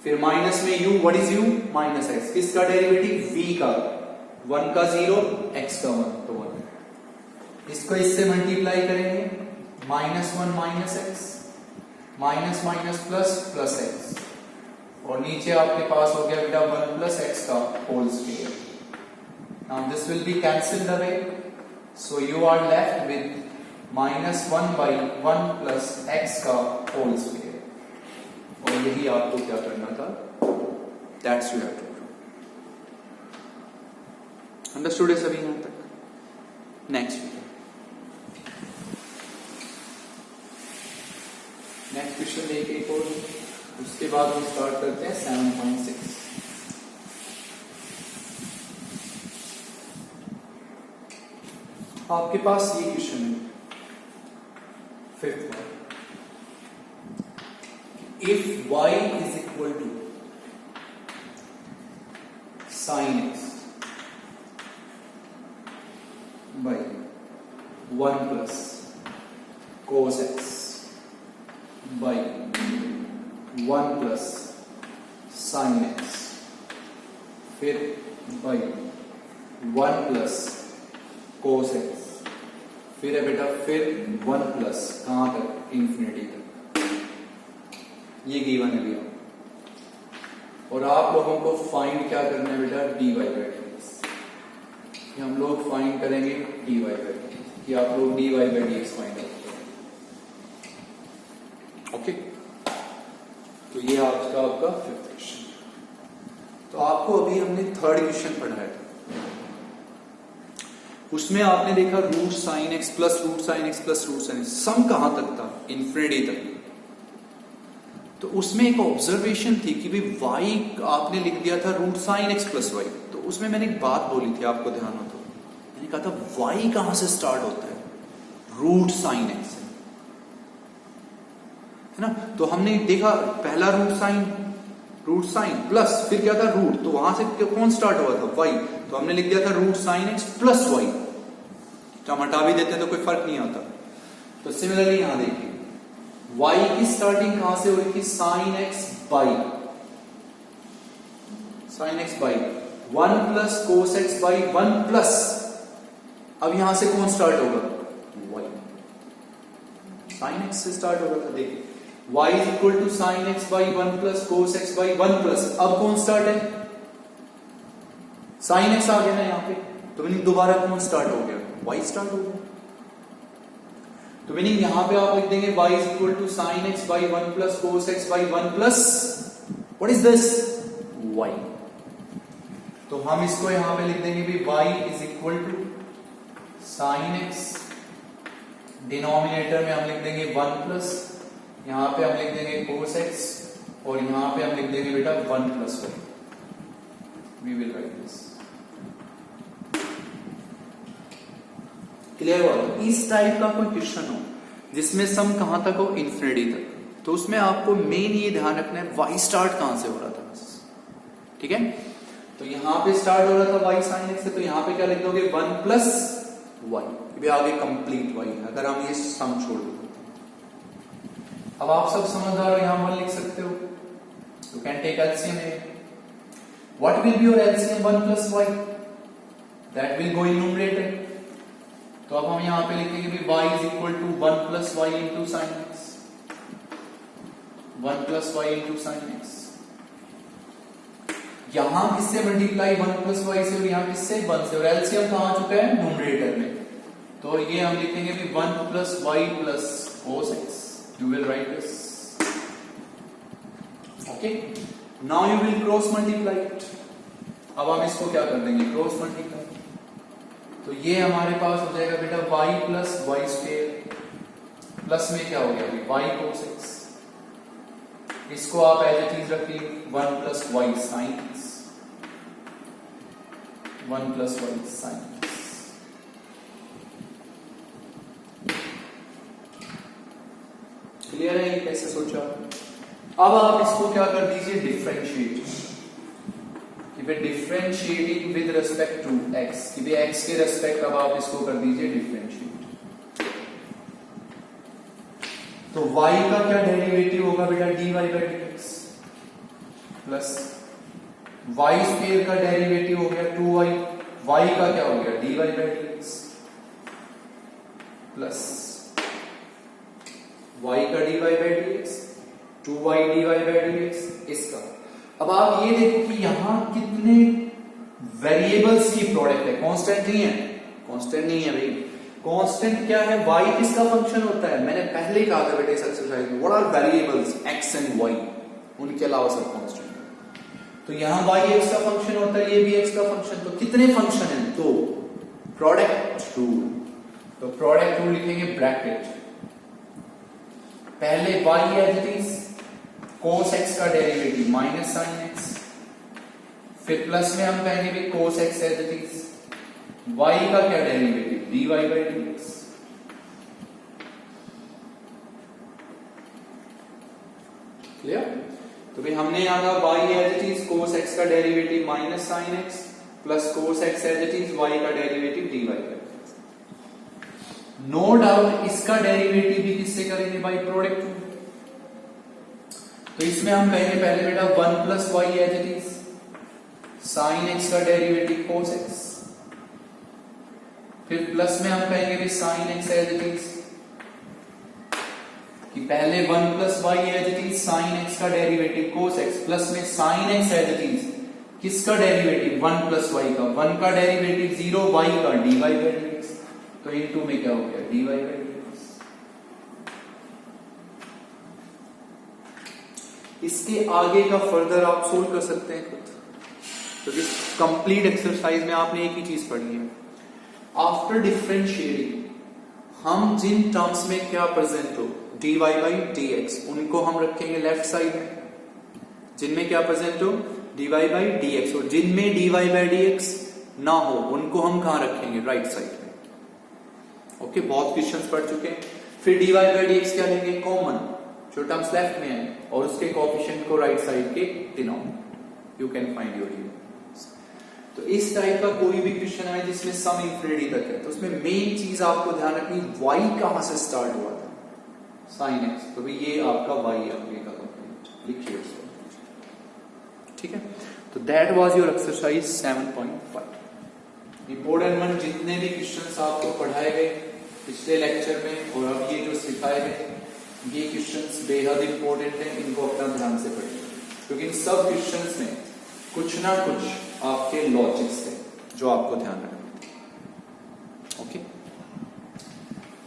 फिर माइनस में u, what is u, minus x, किसका डेरिवेटिव, v का, 1 का 0, x का 1, तो 1, इसको इससे मल्टीप्लाई करेंगे, -1 minus x, minus minus plus plus x, और नीचे आपके पास हो गया बेटा 1 प्लस एक्स का whole square. Now this will be cancelled away, so you are left with -1/1 plus x का होल स्क्वायर, और यही आपको क्या करना था, that's you have to do. Understood है सभी यहां तक? नेक्स्ट क्वेश्चन देखिए एक और, उसके बाद हम स्टार्ट करते हैं 7.6। आपके पास ये क्वेश्चन है, 5th one, if y is equal to sin x by 1 plus cos x by 1 plus sin x, फिर by 1 plus cos x, फिर है बेटा फिर 1 प्लस कहां तक, इंफिनिटी तक, ये गिवन है भैया, और आप लोगों को फाइंड क्या करना है बेटा, dy by dx, हम लोग फाइंड करेंगे dy by dx, कि आप लोग dy by dx फाइंड करेंगे, ओके। तो ये आज का आपका 5th क्वेश्चन। तो आपको अभी हमने 3rd क्वेश्चन पढ़ा है, उसमें आपने देखा root sine x plus root sine x plus root sine X, sum कहां तक था, इन्फिनिटी तक। तो उसमें एक ऑब्जर्वेशन थी कि भाई y आपने लिख दिया था root sine x plus y, तो उसमें मैंने एक बात बोली थी, आपको ध्यान हो तो, मैंने कहा था y कहां से स्टार्ट होता है, रूट साइन एक्स, है ना। तो हमने देखा पहला रूट साइन प्लस फिर क्या था रूट, तो वहां से कौन स्टार्ट हुआ था, y, तो हमने लिख दिया था root sine x plus y, तो हम हटा भी देते हैं तो कोई फर्क नहीं आता। तो सिमिलरली यहां देखिए y की स्टार्टिंग कहां से हुई थी, sine x by 1 plus cos x by 1 plus, अब यहां से कौन स्टार्ट होगा, y, साइन एक्स से स्टार्ट होगा था, देखिए y is equal to sine x by 1 plus cos x by 1 plus, अब कौन स्टार्ट है, साइन एक्स आ गया ना यहाँ पे, तो मीनिंग दोबारा कौन स्टार्ट हो गया, y स्टार्ट हो गया। तो मीनिंग यहां पे आप लिख देंगे y is equal to sine x by 1 plus cos x by 1 plus what is this, y। तो हम इसको यहां पे लिख देंगे भी y is equal to sine x, denominator में हम लिख देंगे 1 प्लस, यहां पे हम लिख देंगे cos x, और यहां पे हम लिख देंगे बेटा 1 plus y, we will write this. Clear हुआ? तो इस टाइप का कोई क्वेश्चन हो जिसमें सम कहां तक हो, इंफिनिटी तक, तो उसमें आपको मेन ये ध्यान रखना है y स्टार्ट कहां से हो रहा था, ठीक है। तो यहां पे स्टार्ट हो रहा था y sin x से, तो यहां पे क्या लिख दोगे 1 प्लस y, भी आगे कंप्लीट y है, अगर हम ये सम छोड़ दो। अब आप सब समझदार हो, यहां 1 लिख सकते हो, यू कैन टेक एलसीएम है, what will be your LCM, 1 plus y, that will go in numerator. तो अब हम यहां पे लिखेंगे भी y is equal to 1 plus y into sine x, 1 plus y into sine x, यहां किससे मल्टीप्लाई 1 प्लस y से, और यहां किससे 1 से, और एलसीएम कहां आ चुका है, न्यूमरेटर में, तो ये हम लिखेंगे भी 1 plus y plus cos x, you will write this, okay, now you will cross multiply it। अब हम इसको क्या कर देंगे, क्रॉस मल्टीप्लाई, तो ये हमारे पास हो जाएगा बेटा y plus y square, plus में क्या हो गया y cos x, इसको आप एज इट इज रखिए 1 plus y sine x, 1 plus y sine x. Clear है ये कैसे सोचा? अब आप इसको क्या कर दीजिए, डिफरेंशिएट, कि भाई differentiating with respect to x, कि भाई x के रिस्पेक्ट अब आप इसको कर दीजिए डिफरेंशिएट। तो y का क्या डेरिवेटिव होगा बेटा, dy by dx plus y square का डेरिवेटिव हो गया 2y, y का क्या हो गया dy by dx plus y का dy by dx 2y dy by dx इसका। अब आप ये देखो कि यहां कितने वेरिएबल्स की प्रोडक्ट है, कांस्टेंट नहीं है, कांस्टेंट नहीं है भाई। कांस्टेंट क्या है, y किसका फंक्शन होता है, मैंने पहले ही कहा था बेटे इस एक्सरसाइज में, what are variables x and y, उनके अलावा सब कांस्टेंट। तो यहां y x का फंक्शन होता है, ये भी x का फंक्शन, तो कितने फंक्शन है, तो प्रोडक्ट रूल, तो प्रोडक्ट रूल लिखेंगे ब्रैकेट, पहले y as it is cos x का डेरिवेटिव माइनस sin x, फिर प्लस में हम कहेंगे भी cos x as it is, y का क्या derivative dy by dx, clear. तो भाई हमने यहां था y as it is cos x का derivative minus sin x plus cos x as it is y का derivative dy by dx। No doubt इसका डेरिवेटिव भी किससे करेंगे, बाई प्रोडक्ट। तो इसमें हम कहेंगे पहले बेटा 1 plus y as it is, sine x का डेरिवेटिव cos x, फिर प्लस में हम कहेंगे भी sine x as it is, कि पहले 1 plus y as it is sine x का डेरिवेटिव cos x, प्लस में sine x as it is किसका डेरिवेटिव 1 प्लस वाई का, 1 का डेरिवेटिव 0, y का dy बाई dx, तो इनटू में क्या हो गया dy बाई dx। इसके आगे का फर्दर आप सोल्व कर सकते हैं खुद, तो इस कंप्लीट एक्सरसाइज में आपने एक ही चीज पढ़ी है, आफ्टर डिफरेंशिएटिंग हम जिन टर्म्स में क्या प्रेजेंट हो dy बाई dx उनको हम रखेंगे लेफ्ट साइड में, जिनमें क्या प्रेजेंट हो dy बाई dx, और जिनमें dy बाई dx ना हो उनको हम कहां रखेंगे राइट साइड में। ओके, बहुत क्वेश्चंस पढ़ चुके हैं। फिर dy बाई dx क्या लेंगे, कॉमन जो टर्म्स लेफ्ट में है, और उसके कोएफिशिएंट को राइट साइड के denominator, you can find your dy। तो इस टाइप का कोई भी क्वेश्चन है जिसमें सम इंफिनिटी तक है, तो उसमें मेन चीज आपको ध्यान रखनी y कहां से स्टार्ट हुआ था, sin x, तो भाई ये आपका y आगे का कंप्लीट लिखिए उसको, ठीक है। तो that was your exercise 7.5। Important one जितने भी क्वेश्चंस आपको पढ़ाए गए पिछले लेक्चर में और अब ये जो सिखाए गए, ये क्वेश्चंस बेहद इंपॉर्टेंट हैं, इनको अपना ध्यान से पढ़िए, क्योंकि इन सब क्वेश्चंस में कुछ ना कुछ आपके लॉजिक्स है जो आपको ध्यान रखना। Okay,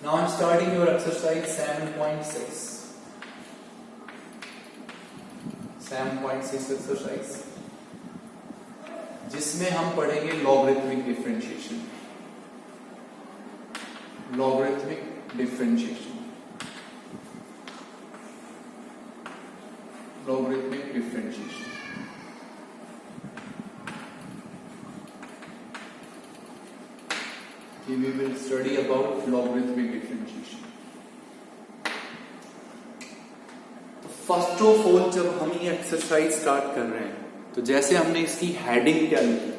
now I am starting your exercise 7.6। 7.6 exercise, जिसमें हम पढ़ेंगे logarithmic differentiation. Logarithmic differentiation, logarithmic differentiation। Here we will study about logarithmic differentiation। तो फर्स्ट ऑफ ऑल जब हम ये एक्सरसाइज स्टार्ट कर रहे हैं, तो जैसे हमने इसकी हेडिंग क्या लिखी,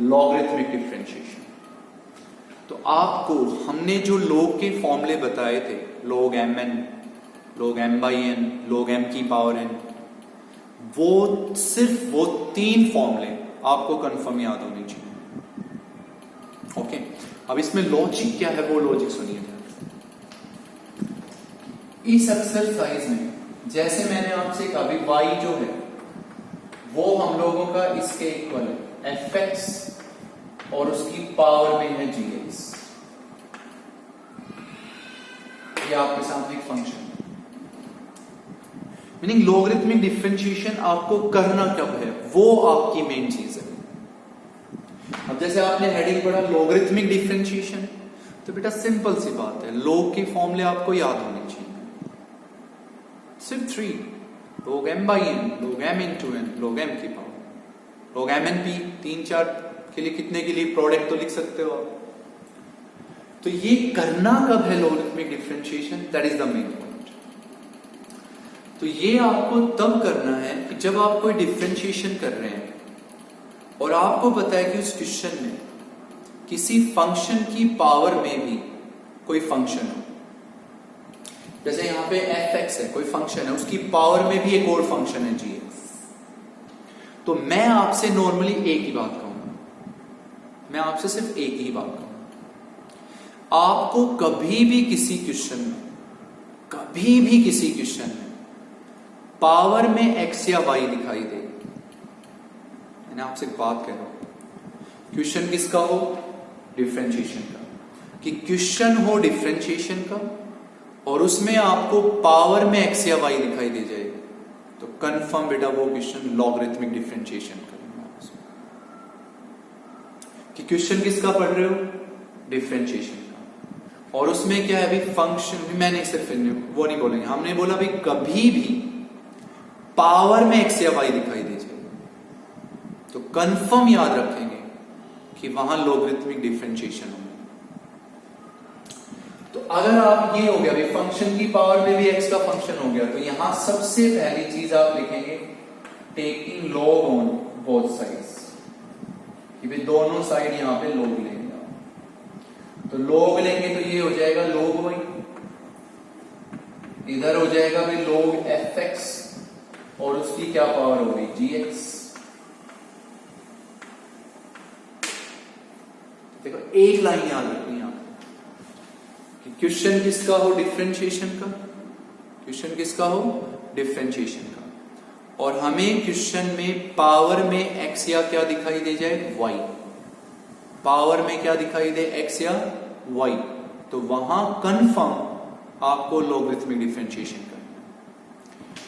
लॉगरिथमिक डिफरेंशिएशन, तो आपको हमने जो लॉग के फॉर्मूले बताए थे, log mn, log m by n, log m की पावर n, वो सिर्फ वो 3 फॉर्मूले आपको कंफर्म याद होनी चाहिए। ओके, अब इसमें लॉजिक क्या है वो लॉजिक सुनिए। इस एक्सरसाइज में जैसे मैंने आपसे कहा भी y जो है वो हम लोगों का इसके इक्वल है fx और उसकी पावर में है gx, ये आपके सामने एक फंक्शन, मीनिंग लॉगरिथमिक डिफरेंशिएशन आपको करना कब है, वो आपकी मेन चीज है। अब जैसे आपने हेडिंग पढ़ा लॉगरिथमिक डिफरेंशिएशन, तो बेटा सिंपल सी बात है, लॉग के फॉर्मूले आपको याद होने चाहिए, सिर्फ 3, log m by n, log m into n, log m की power, log m n p, 3-4 के लिए कितने के लिए प्रोडक्ट तो लिख सकते हो आप। तो ये करना कब है logarithmic differentiation, that is the main point. तो ये आपको तब करना है कि जब आप कोई डिफरेंशिएशन कर रहे हैं, और आपको पता है कि उस क्वेश्चन में किसी फंक्शन की पावर में भी कोई फंक्शन हो, जैसे यहां पे fx है, कोई फंक्शन है, उसकी पावर में भी एक और फंक्शन है gx, तो मैं आपसे नॉर्मली एक ही बात कहूंगा, मैं आपसे सिर्फ एक ही बात कहूंगा, आपको कभी भी किसी क्वेश्चन में पावर में x या y दिखाई दे, मैंने आपसे एक बात कह रहा हूं, क्वेश्चन किसका हो, डिफरेंशिएशन का, कि क्वेश्चन हो डिफरेंशिएशन का और उसमें आपको पावर में x या y दिखाई दे जाए, तो कंफर्म बेटा वो क्वेश्चन लॉगरिथमिक डिफरेंशिएशन करेंगे आप उसमें। कि क्वेश्चन किसका पढ़ रहे हो, डिफरेंशिएशन का, और उसमें क्या है अभी फंक्शन, मैंने सिर्फ वो नहीं बोलेंगे, हमने बोला भाई कभी भी पावर में x या y दिखाई दे जाए तो कंफर्म याद रखेंगे कि वहां लॉगरिथमिक डिफरेंशिएशन होगा। तो अगर आप ये हो गया भाई फंक्शन की पावर में भी x का फंक्शन हो गया, तो यहां सबसे पहली चीज आप लिखेंगे taking log on both sides, कि भाई दोनों साइड यहां पे लॉग लेंगे, तो लॉग लेंगे तो ये हो जाएगा log y, इधर हो जाएगा भाई log fx और उसकी क्या पावर हो गई gx। देखो एक लाइन याद रखनी है कि क्वेश्चन किसका हो, डिफरेंशिएशन का, क्वेश्चन किसका हो, डिफरेंशिएशन का, और हमें क्वेश्चन में पावर में x या क्या दिखाई दे जाए, y, पावर में क्या दिखाई दे, x या y, तो वहां कंफर्म आपको लॉगरिथमिक डिफरेंशिएशन करना है।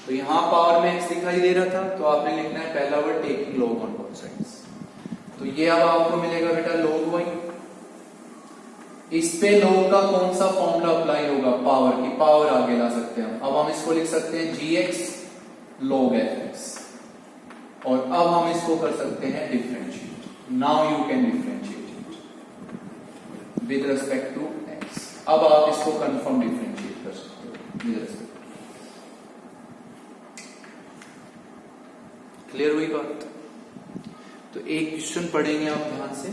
तो यहां पावर में x दिखाई दे रहा था, तो आपने लिखना है पहला word taking log on both sides, तो ये अब आपको मिलेगा बेटा log y, इस पे log का कौन सा फॉर्मूला अप्लाई होगा, पावर की, पावर आगे ला सकते हैं, अब हम इसको लिख सकते हैं gx log fx, और अब हम इसको कर सकते हैं differentiate, now you can differentiate it with respect to x, अब आप इसको कंफर्म डिफरेंशिएट कर सकते हो विद रिस्पेक्ट। क्लियर हुई बात? तो एक क्वेश्चन पढ़ेंगे आप ध्यान से,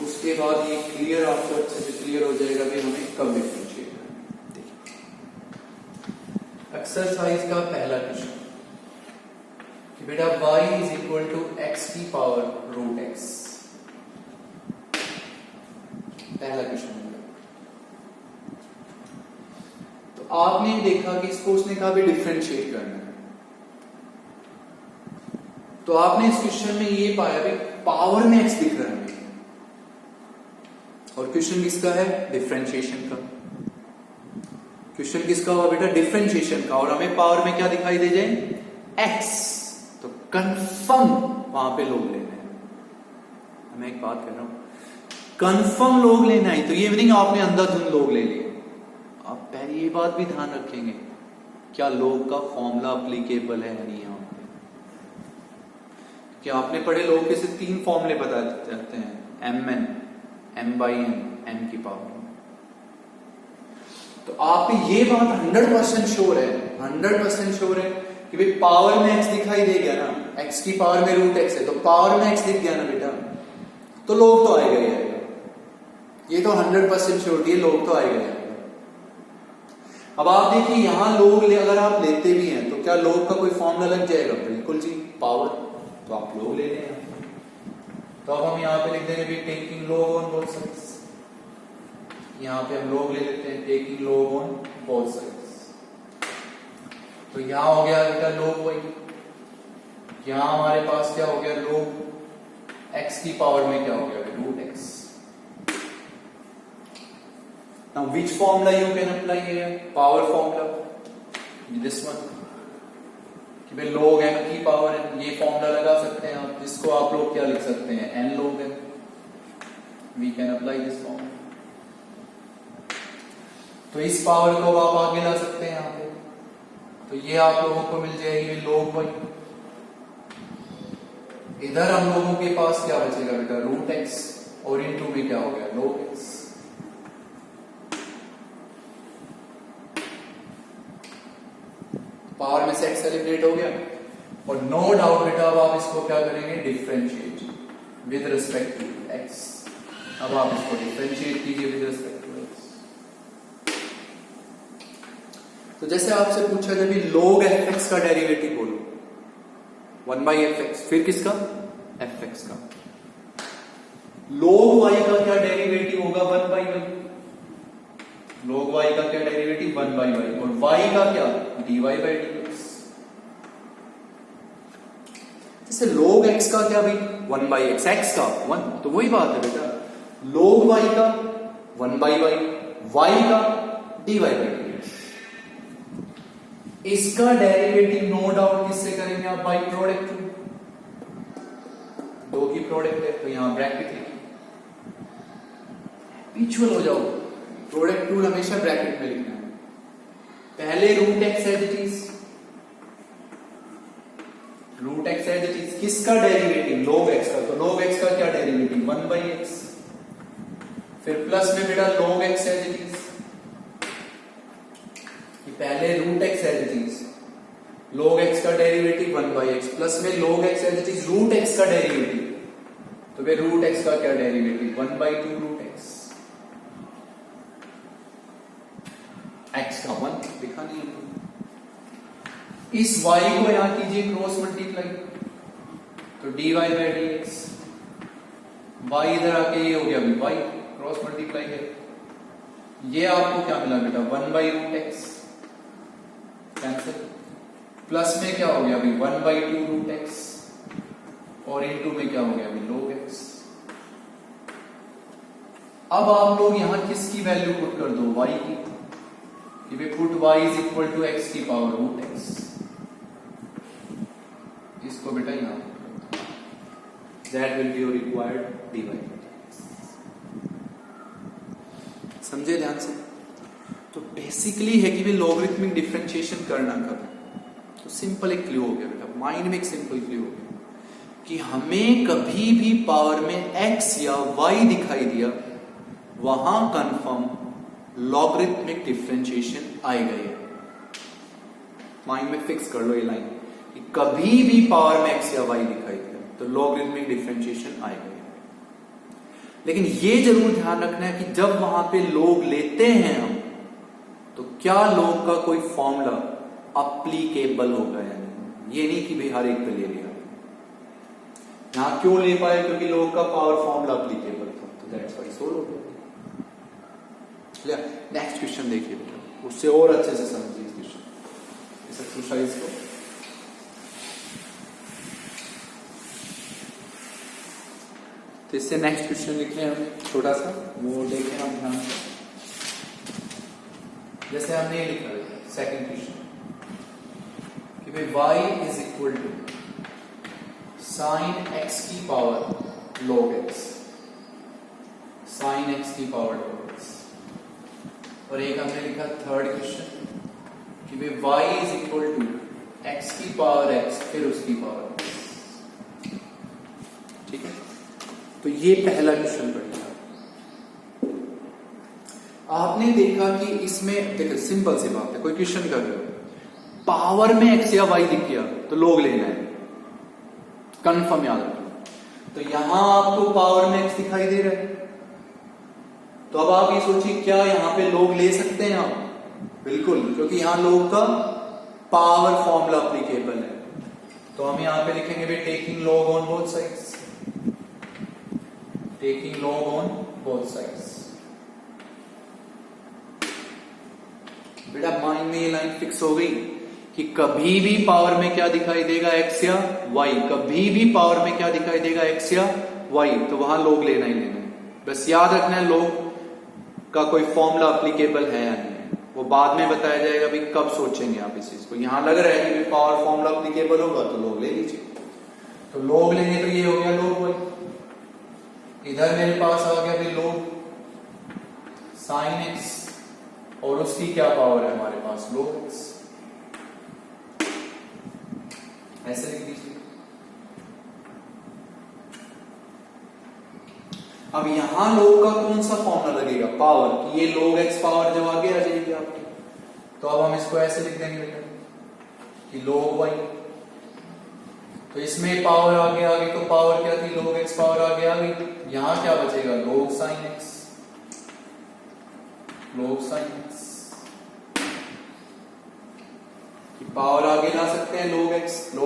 उसके बाद ये क्लियर आपको अच्छे से क्लियर हो जाएगा कि हमें कब डिफरेंशिएट करना है। एक्सरसाइज का पहला क्वेश्चन कि बेटा y is equal to x की पावर रूट x, पहला क्वेश्चन। तो आपने देखा कि इसको उसने कहा भी डिफरेंशिएट करना है, तो आपने इस क्वेश्चन में ये पाया कि पावर में x दिख रहा है, और क्वेश्चन किसका है, डिफरेंशिएशन का, क्वेश्चन किसका हुआ बेटा, डिफरेंशिएशन का, और हमें पावर में क्या दिखाई दे जाए, x, तो कंफर्म वहां पे लोग लेना है। मैं एक बात कर रहा हूं, कंफर्म लोग लेना है, तो ये नहीं आपने अंधाधुंध लोग ले लिए, आप पहले ये बात भी ध्यान रखेंगे क्या लोग का फॉर्मूला अप्लीकेबल है नहीं यहां पे, क्या आपने पढ़े लोग के से 3 फॉर्मूले बता जाते हैं, mn, m/n, n की पावर। तो आप ये बात 100% श्योर है, 100% श्योर है कि भाई पावर में x दिखाई दे गया ना, x की पावर में रूट x है, तो पावर में x दिख गया ना बेटा, तो लोग तो आएगा ही आएगा, ये तो 100% श्योरिटी है, लोग तो आएगा ही आएगा। अब आप देखिए यहां लोग अगर आप लेते भी हैं तो क्या लोग का कोई फॉर्मूला लग जाएगा, बिल्कुल जी, पावर, तो आप लोग ले लें, तो अब हम यहां पे लिख देंगे taking log on both sides, यहां पे हम लोग ले लेते हैं taking log on both sides, तो यहां हो गया बेटा log y, यहां हमारे पास क्या हो गया, log x की पावर में क्या हो गया, root x। Now which formula you can apply here, power formula, this one, कि भाई log m की पावर है, ये फॉर्मूला लगा सकते हैं आप, जिसको आप लोग क्या लिख सकते हैं, n log m, we can apply this formula. तो इस पावर को आप आगे ला सकते हैं यहां पे, तो ये आप लोगों को मिल जाएगी log y, इधर हम लोगों के पास क्या बचेगा बेटा, रूट x, और इनटू में क्या हो गया, log x। पावर में से x सेलिब्रेट हो गया, और नो डाउट बेटा अब आप इसको क्या करेंगे, differentiate with respect to x. अब आप इसको डिफरेंशिएट कीजिए विद रिस्पेक्ट टू एक्स। तो जैसे आपसे पूछा जब log fx का डेरिवेटिव बोलो, 1/fx, फिर किसका, fx का। log y का क्या डेरिवेटिव होगा, 1/y। log y का क्या डेरिवेटिव, 1/y, और y का क्या, dy/dx। जैसे log x का क्या भाई, 1/x, x का 1, तो वही बात है बेटा, log y का 1/y, y का dy/dx। इसका डेरिवेटिव नो डाउट किससे करेंगे आप, बाई प्रोडक्ट, दो की प्रोडक्ट है तो यहां ब्रैकेट लिखिए, म्यूचुअल हो जाओ, प्रोडक्ट रूल हमेशा ब्रैकेट में लिखना है। पहले root x as it is, root x as it is, किसका डेरिवेटिव, log x का, तो log x का क्या डेरिवेटिव, 1/x, फिर प्लस में बेटा log x as it is, पहले root x as it is, log x का डेरिवेटिव 1/x, प्लस में log x as it is root x का डेरिवेटिव, तो फिर रूट x का क्या डेरिवेटिव, 1/2 रूट x, x का 1 लिखा नहीं है। इस y को यहां कीजिए क्रॉस मल्टीप्लाई, तो dy/dx, y इधर आके ये हो गया अभी y, क्रॉस मल्टीप्लाई है, ये आपको क्या मिला बेटा, 1/रूट x, कैंसिल, प्लस में क्या हो गया अभी 1/2 रूट एक्स, और इनटू में क्या हो गया अभी log x। अब आप लोग यहां किसकी वैल्यू पुट कर दो, y की, कि we put y is equal to x की पावर रूट x, इसको बेटा यहां that will be your required dy। समझे ध्यान से। तो बेसिकली है कि वे लॉगरिथमिक डिफरेंशिएशन करना कब, तो सिंपल एक क्लू हो गया बेटा, माइंड में एक सिंपल क्लू हो गया कि हमें कभी भी पावर में x या y दिखाई दिया, वहां कंफर्म लॉगरिथमिक डिफरेंशिएशन आएगा। ये माइंड में फिक्स कर लो ये लाइन, कि कभी भी पावर में x या y दिखाई दिया तो लॉगरिथमिक डिफरेंशिएशन आएगा। लेकिन ये जरूर ध्यान रखना है कि जब वहां पे log लेते हैं हम, तो क्या log का कोई फॉर्मूला अप्लीकेबल होगा या नहीं। ये नहीं कि भाई हर एक पे ले लिया, यहां क्यों ले पाए, क्योंकि log का पावर फॉर्मूला अप्लीकेबल था, तो दैट्स व्हाई सोल्व हो गया। नेक्स्ट क्वेश्चन देखिए बेटा, उससे और अच्छे से समझिए इस क्वेश्चन, इस एक्सरसाइज को। तो इससे नेक्स्ट क्वेश्चन लिखने हैं हमें छोटा सा, वो देखें आप ध्यान से। जैसे हमने ये लिखा है सेकंड क्वेश्चन कि भाई y is equal to sine x की power log x, sine x की पावर log x। और एक हमने लिखा थर्ड क्वेश्चन कि भाई y is equal to x की पावर x फिर उसकी पावर x। ठीक है, तो ये पहला क्वेश्चन पढ़िए। आपने देखा कि इसमें देखो सिंपल सी बात है, कोई क्वेश्चन कर रहे हो, पावर में x या y दिख गया तो log लेना है, कंफर्म याद रखो। तो यहां आपको पावर में x दिखाई दे रहा है, तो अब आप ये सोचिए क्या यहां पे log ले सकते हैं आप, बिल्कुल, क्योंकि यहां log का पावर फॉर्मूला अप्लीकेबल है। तो हम यहां पे लिखेंगे भाई taking log on both sides, taking log on both sides. बेटा माइंड में ये लाइन फिक्स हो गई कि कभी भी पावर में क्या दिखाई देगा, x या y, कभी भी पावर में क्या दिखाई देगा, x या y, तो वहां log लेना ही लेना है। बस याद रखना है log का कोई फॉर्मूला अप्लीकेबल है या नहीं है, वो बाद में बताया जाएगा। भाई कब सोचेंगे आप इस चीज को, यहां लग रहा है कि पावर फॉर्मूला अप्लीकेबल होगा तो log ले लीजिए। तो log लेंगे तो ये हो गया log y, इधर मेरे पास आ गया भाई log साइन x, और उसकी क्या पावर है हमारे पास, log x। ऐसे लिख दीजिए। अब यहां log का कौन सा फॉर्मूला लगेगा, पावर, कि ये log x पावर जब आगे आ जाएगी आपकी, तो अब हम इसको ऐसे लिख देंगे बेटा कि log y तो इसमें पावर आगे आ गई, तो पावर क्या थी, log x पावर आगे आ गई। यहां क्या बचेगा, log sin x, log sin x की पावर आगे ला सकते हैं log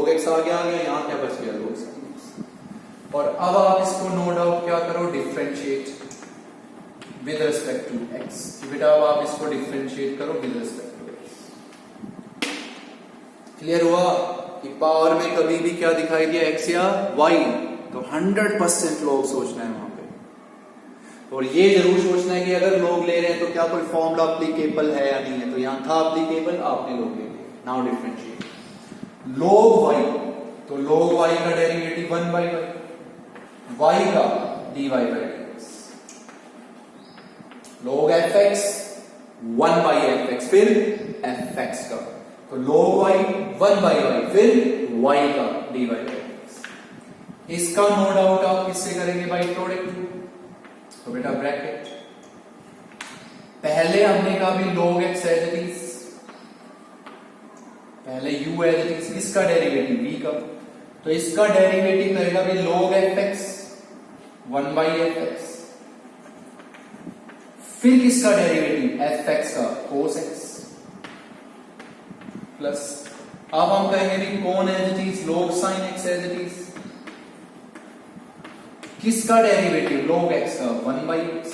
x आगे आ गया, यहां क्या बच गया, log sin x। और अब आप इसको नो डाउट क्या करो, differentiate with respect to x। बेटा अब आप इसको डिफरेंशिएट करो with respect to x। Clear हुआ कि पावर में कभी भी क्या दिखाई दिया, x या y, तो 100% log सोचना है वहां पे। और ये जरूर सोचना है कि अगर log ले रहे हैं तो क्या कोई फॉर्मूला एप्लीकेबल है या नहीं है। तो यहां था एप्लीकेबल, आपने log ले लिया। नाउ डिफरेंशिएट log y, तो log y का डेरिवेटिव 1 by y का dy by dx, log fx 1 by fx, फिर fx का, तो log y 1 by y, फिर y का dy by dx। इसका नो डाउट आप किससे करेंगे, बाई प्रोडक्ट। तो बेटा ब्रैकेट, पहले हमने कहा भी log x as it is, पहले u एज इट इज, इसका डेरिवेटिव v का, तो इसका डेरिवेटिव करेगा भी log fx 1 by fx, फिर किसका डेरिवेटिव, fx का cos x, प्लस अब हम कहेंगे भी कौन as it is, log sin x as it is, किसका डेरिवेटिव, log x का 1 by x,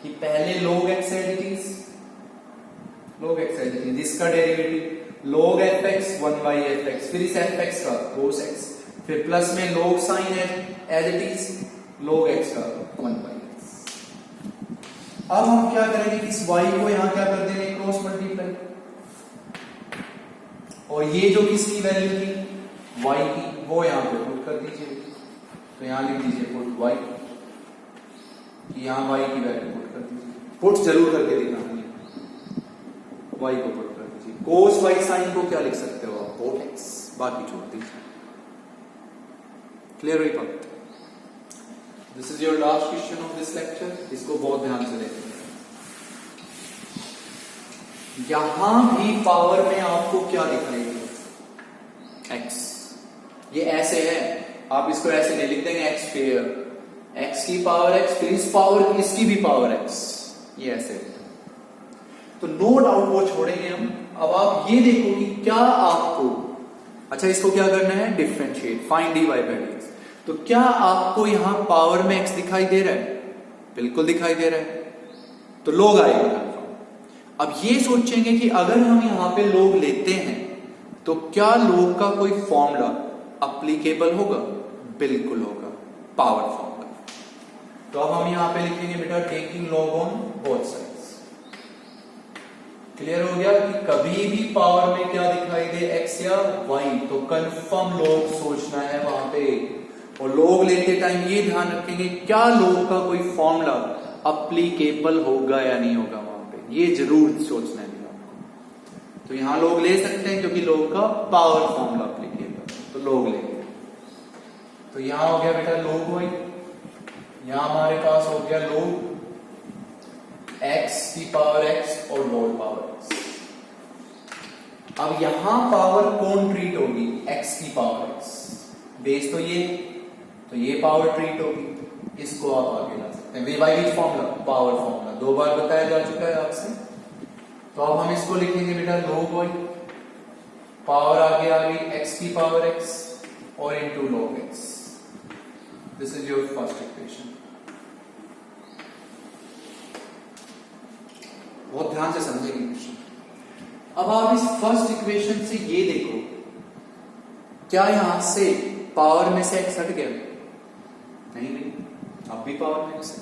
कि पहले log x as it is, log x as it is, इसका derivative log fx 1 by fx, फिर इस fx का cos x, फिर plus में log sin as it is, log x का 1 by x। अब हम क्या करेंगे, इस y को यहां क्या कर देंगे, क्रॉस मल्टीप्लाई, और ये जो किसकी वैल्यू थी, y की, वो यहां पे पुट कर दीजिए। तो यहां लिख दीजिए पुट y, कि यहां y की वैल्यू पुट कर दीजिए, पुट जरूर करके दिखाना, y को पुट कर दीजिए। cos y sin को क्या लिख सकते हो आप, cot x, बाकी छोड़ दीजिए। क्लियर हुई बात। This is your last question of this lecture, इसको बहुत ध्यान से देखें। यहां भी पावर में आपको क्या दिखाई देगा, x, ये ऐसे है, आप इसको ऐसे नहीं लिख देंगे x स्क्वायर, x की पावर x, फिर इस पावर इसकी भी पावर x, ये ऐसे है। तो नो डाउट वो छोड़ेंगे हम। अब आप ये देखो कि क्या आपको, अच्छा इसको क्या करना है, differentiate, find dy by dx। तो क्या आपको यहां पावर में x दिखाई दे रहा है, बिल्कुल दिखाई दे रहा है, तो log आएगा कंफर्म। अब ये सोचेंगे कि अगर हम यहां पे log लेते हैं तो क्या log का कोई फॉर्मूला अप्लीकेबल होगा, बिल्कुल होगा, पावर फॉर्मूला। तो अब हम यहां पे लिखेंगे बेटा taking log on both sides. Clear हो गया कि कभी भी पावर में क्या दिखाई दे, x या y, तो कंफर्म log सोचना है वहां पे। और log लेते टाइम ये ध्यान रखेंगे क्या log का कोई फॉर्मूला अप्लीकेबल होगा या नहीं होगा वहां पे, ये जरूर सोचना है आपको। तो यहां log ले सकते हैं क्योंकि log का पावर फॉर्मूला अप्लीकेबल, तो log लेंगे। तो यहां हो गया बेटा log y, यहां हमारे पास हो गया log x की पावर x और log पावर x। अब यहां पावर कौन ट्रीट होगी, x की पावर x, बेस तो ये पावर ट्रीट होगी, इसको आप आगे ला सकते हैं by which formula, power formula, 2 बार बताया जा चुका है आपसे। तो अब हम इसको लिखेंगे बेटा log y, पावर आगे आ गई x की पावर x और into log x। This is your first equation. बहुत ध्यान से समझेंगे क्वेश्चन। अब आप इस फर्स्ट इक्वेशन से ये देखो, क्या यहां से पावर में से x हट गया, नहीं, अब भी पावर में x है।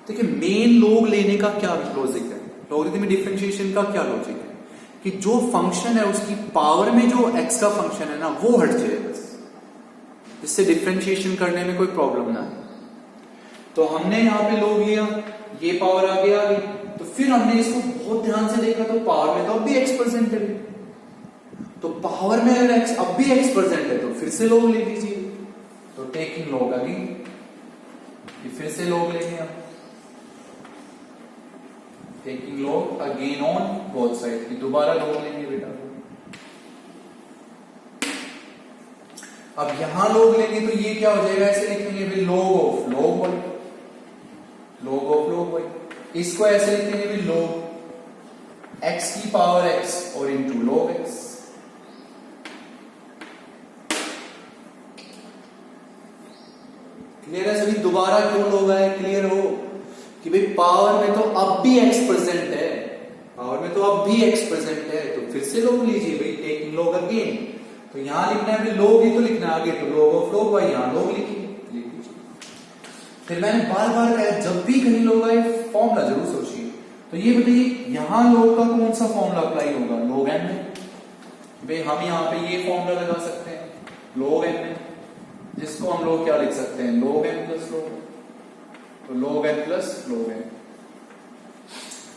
देखिए मेन log लेने का क्या लॉजिक है, लॉगरिथमिक डिफरेंशिएशन का क्या लॉजिक है, कि जो फंक्शन है उसकी पावर में जो x का फंक्शन है ना वो हट जाए बस, इससे डिफरेंशिएशन करने में कोई प्रॉब्लम ना है। तो हमने यहां पे log लिया, ये पावर आगे आ गई, तो फिर हमने इसको बहुत ध्यान से देखा तो पावर में तो अब भी x परसेंट है, तो पावर में अगर x अब भी x परसेंट है तो फिर से log ले लीजिए। तो टेकिंग log अगेन, फिर से log लेंगे हम। Taking log again on both side की, दोबारा लॉग लेंगे बेटा। अब यहां लॉग लेंगे तो ये क्या हो जाएगा, ऐसे लिखेंगे भी log of log y, log of log y. इसको ऐसे लिखेंगे भी लॉग एक्स की पावर एक्स और इंटू लॉग एक्स। क्लियर है सभी? दोबारा क्यों लॉग आए, क्लियर हो कि भाई पावर में तो अब भी एक्स प्रेजेंट है, पावर में तो अब भी एक्स प्रेजेंट है, तो फिर से लॉग लीजिए भाई, टेकिंग लॉग अगेन। तो यहां लिखना है लॉग ही तो लिखना है, आगे तो लॉग ऑफ लॉग वाई, यहां लॉग लिखिए, लिख लीजिए। फिर मैंने बार बार कहा जब भी कहीं लॉग आए फॉर्मूला जरूर सोचिए। तो ये बताइए यहां लॉग का कौन सा फॉर्मूला अप्लाई होगा, लॉग एन में। भाई हम यहां पे ये फॉर्मूला लगा सकते हैं लॉग एन में, जिसको हम लोग क्या लिख सकते हैं, log n प्लस log, तो log n plus log n।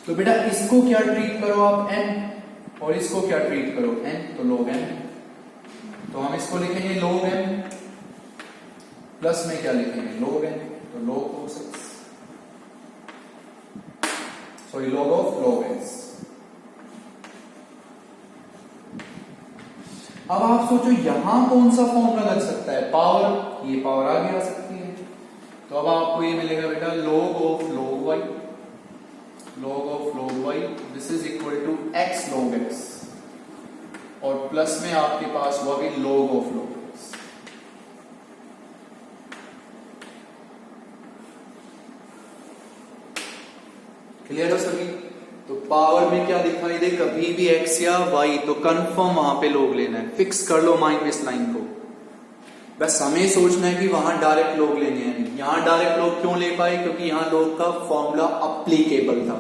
तो बेटा इसको क्या ट्रीट करो आप n, और इसको क्या ट्रीट करो n, तो log n। तो हम इसको लिखेंगे log n प्लस में क्या लिखेंगे log n, तो log cos x, sorry log of log x। अब आप सोचो यहां कौन सा फॉर्मूला लग सकता है, पावर, ये पावर आगे आ सकती है। तो अब आपको ये मिलेगा बेटा log of log y, log of log y this is equal to x log x, और प्लस में आपके पास हुआ भी log of log x। Clear हो सभी? तो पावर में क्या दिखाई दे, कभी भी x या y, तो कंफर्म वहां पे log लेना है, फिक्स कर लो माइंड में इस लाइन को। बस हमें सोचना है कि वहां डायरेक्ट log लेने हैं। यहां डायरेक्ट log क्यों ले पाए, क्योंकि यहां log का फॉर्मूला अप्लीकेबल था।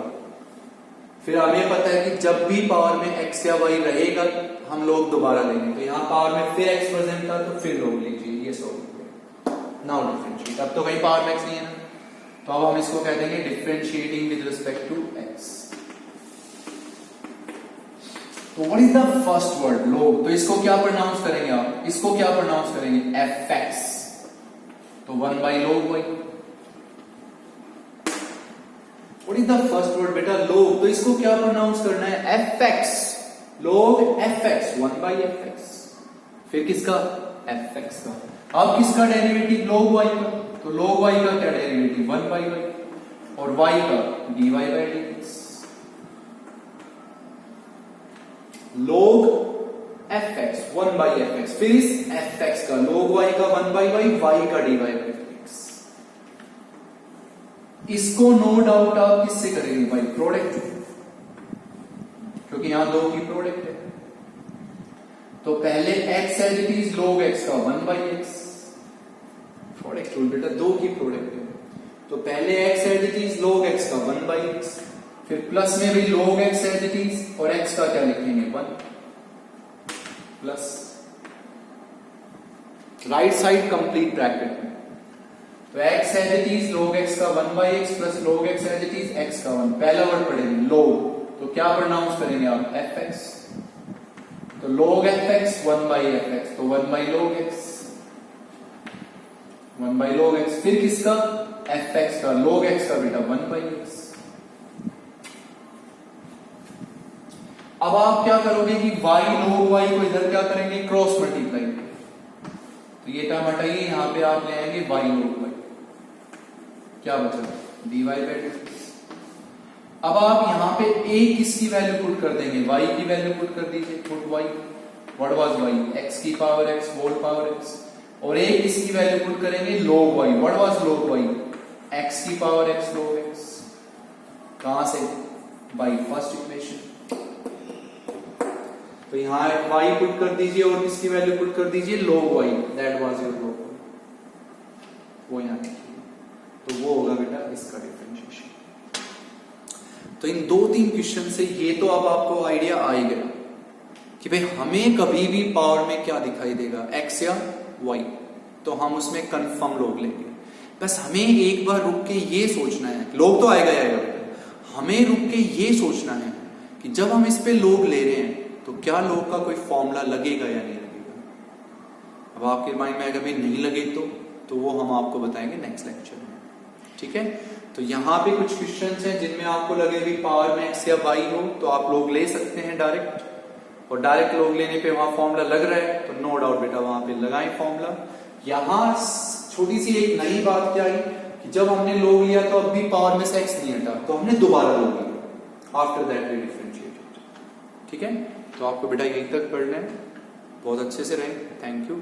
फिर हमें पता है कि जब भी पावर में x या y रहेगा हम log दोबारा लेंगे। तो यहां पावर में फिर x प्रेजेंट था तो फिर log लीजिए, ये सॉल्व नाउ डिफरेंशिएट। अब तो कहीं पावर में x नहीं है ना, तो अब हम इसको कह देंगे differentiating with respect to x। तो what is the first word, log। तो इसको क्या प्रोनाउंस करेंगे आप, इसको क्या प्रोनाउंस करेंगे, fx, तो 1 by log y। What is the first word बेटा, log, तो इसको क्या प्रोनाउंस करना है, fx, log fx, 1 by fx। फिर किसका, fx का। अब किसका डेरिवेटिव, log y का, तो log y का क्या डेरिवेटिव, 1 by y, और y का dy by dx। log fx 1 by fx, फिर इस fx का log y का 1 by y का dy by dx। इसको नो डाउट आप किससे करेंगे भाई, प्रोडक्ट, क्योंकि यहां दो की प्रोडक्ट है। तो पहले x as it is log x का 1 by x, प्रोडक्ट रूल बेटा, दो की प्रोडक्ट है। तो पहले x as it is log x का 1 by x, फिर प्लस में भी log x as it is, और x का क्या लिखेंगे 1 plus right side complete bracket में। तो x as it is log x का 1 by x plus log x as it is x का 1। पहला वर्ड पढ़ेंगे log, तो क्या प्रोनाउंस करेंगे आप, fx, तो log fx 1 by fx, तो 1 by log x, 1 by log x। फिर किसका, fx का, log x का बेटा 1 by x। अब आप क्या करोगे कि y log y को इधर क्या करेंगे, क्रॉस मल्टीप्लाई। तो ये टर्म हटाइए, यहां पे आप ले आएंगे y log y, क्या बचा dy by dx। अब आप यहां पे a किसकी वैल्यू पुट कर देंगे, y की वैल्यू पुट कर दीजिए, put y, what was y, x की power x whole power x, और a किसकी वैल्यू पुट करेंगे, log y, what was log y, x की पावर x log x। कहां से, बाय फर्स्ट इक्वेशन। तो यहां y पुट कर दीजिए और किसकी वैल्यू पुट कर दीजिए, log y, that was your log y, वो यहां देखिए, तो वो होगा बेटा इसका डिफरेंशिएशन। तो इन 2-3 क्वेश्चन से ये तो अब आपको आइडिया आ ही गया कि भाई हमें कभी भी पावर में क्या दिखाई देगा, x या y, तो हम उसमें कंफर्म log लेंगे। बस हमें एक बार रुक के ये सोचना है, log तो आएगा बेटा, हमें रुक के ये सोचना है कि जब हम इस पे log ले रहे हैं तो क्या log का कोई फॉर्मूला लगेगा या नहीं लगेगा। अब आपके माइंड में अगर भी नहीं लगे तो वो हम आपको बताएंगे नेक्स्ट लेक्चर में। ठीक है, तो यहाँ पे कुछ क्वेश्चंस हैं जिनमें आपको लगे भी पावर में x या y हो तो आप लोग ले सकते हैं डायरेक्ट, और डायरेक्ट लोग लेने पे वहां फॉर्मूला लग रहा है तो नो डाउट बेटा वहां पे लगाएं फॉर्मूला। यहाँ छोटी सी एक नई बात क्या आई कि जब हमने लोग लिया तो अब भी पावर में से x नहीं हटा, तो हमने दोबारा लोग लिया, आफ्टर दैट वी डिफरेंशिएटेड। ठीक है, तो आपको बेटा यहीं तक पढ़ना है, बहुत अच्छे से रहे। Thank you.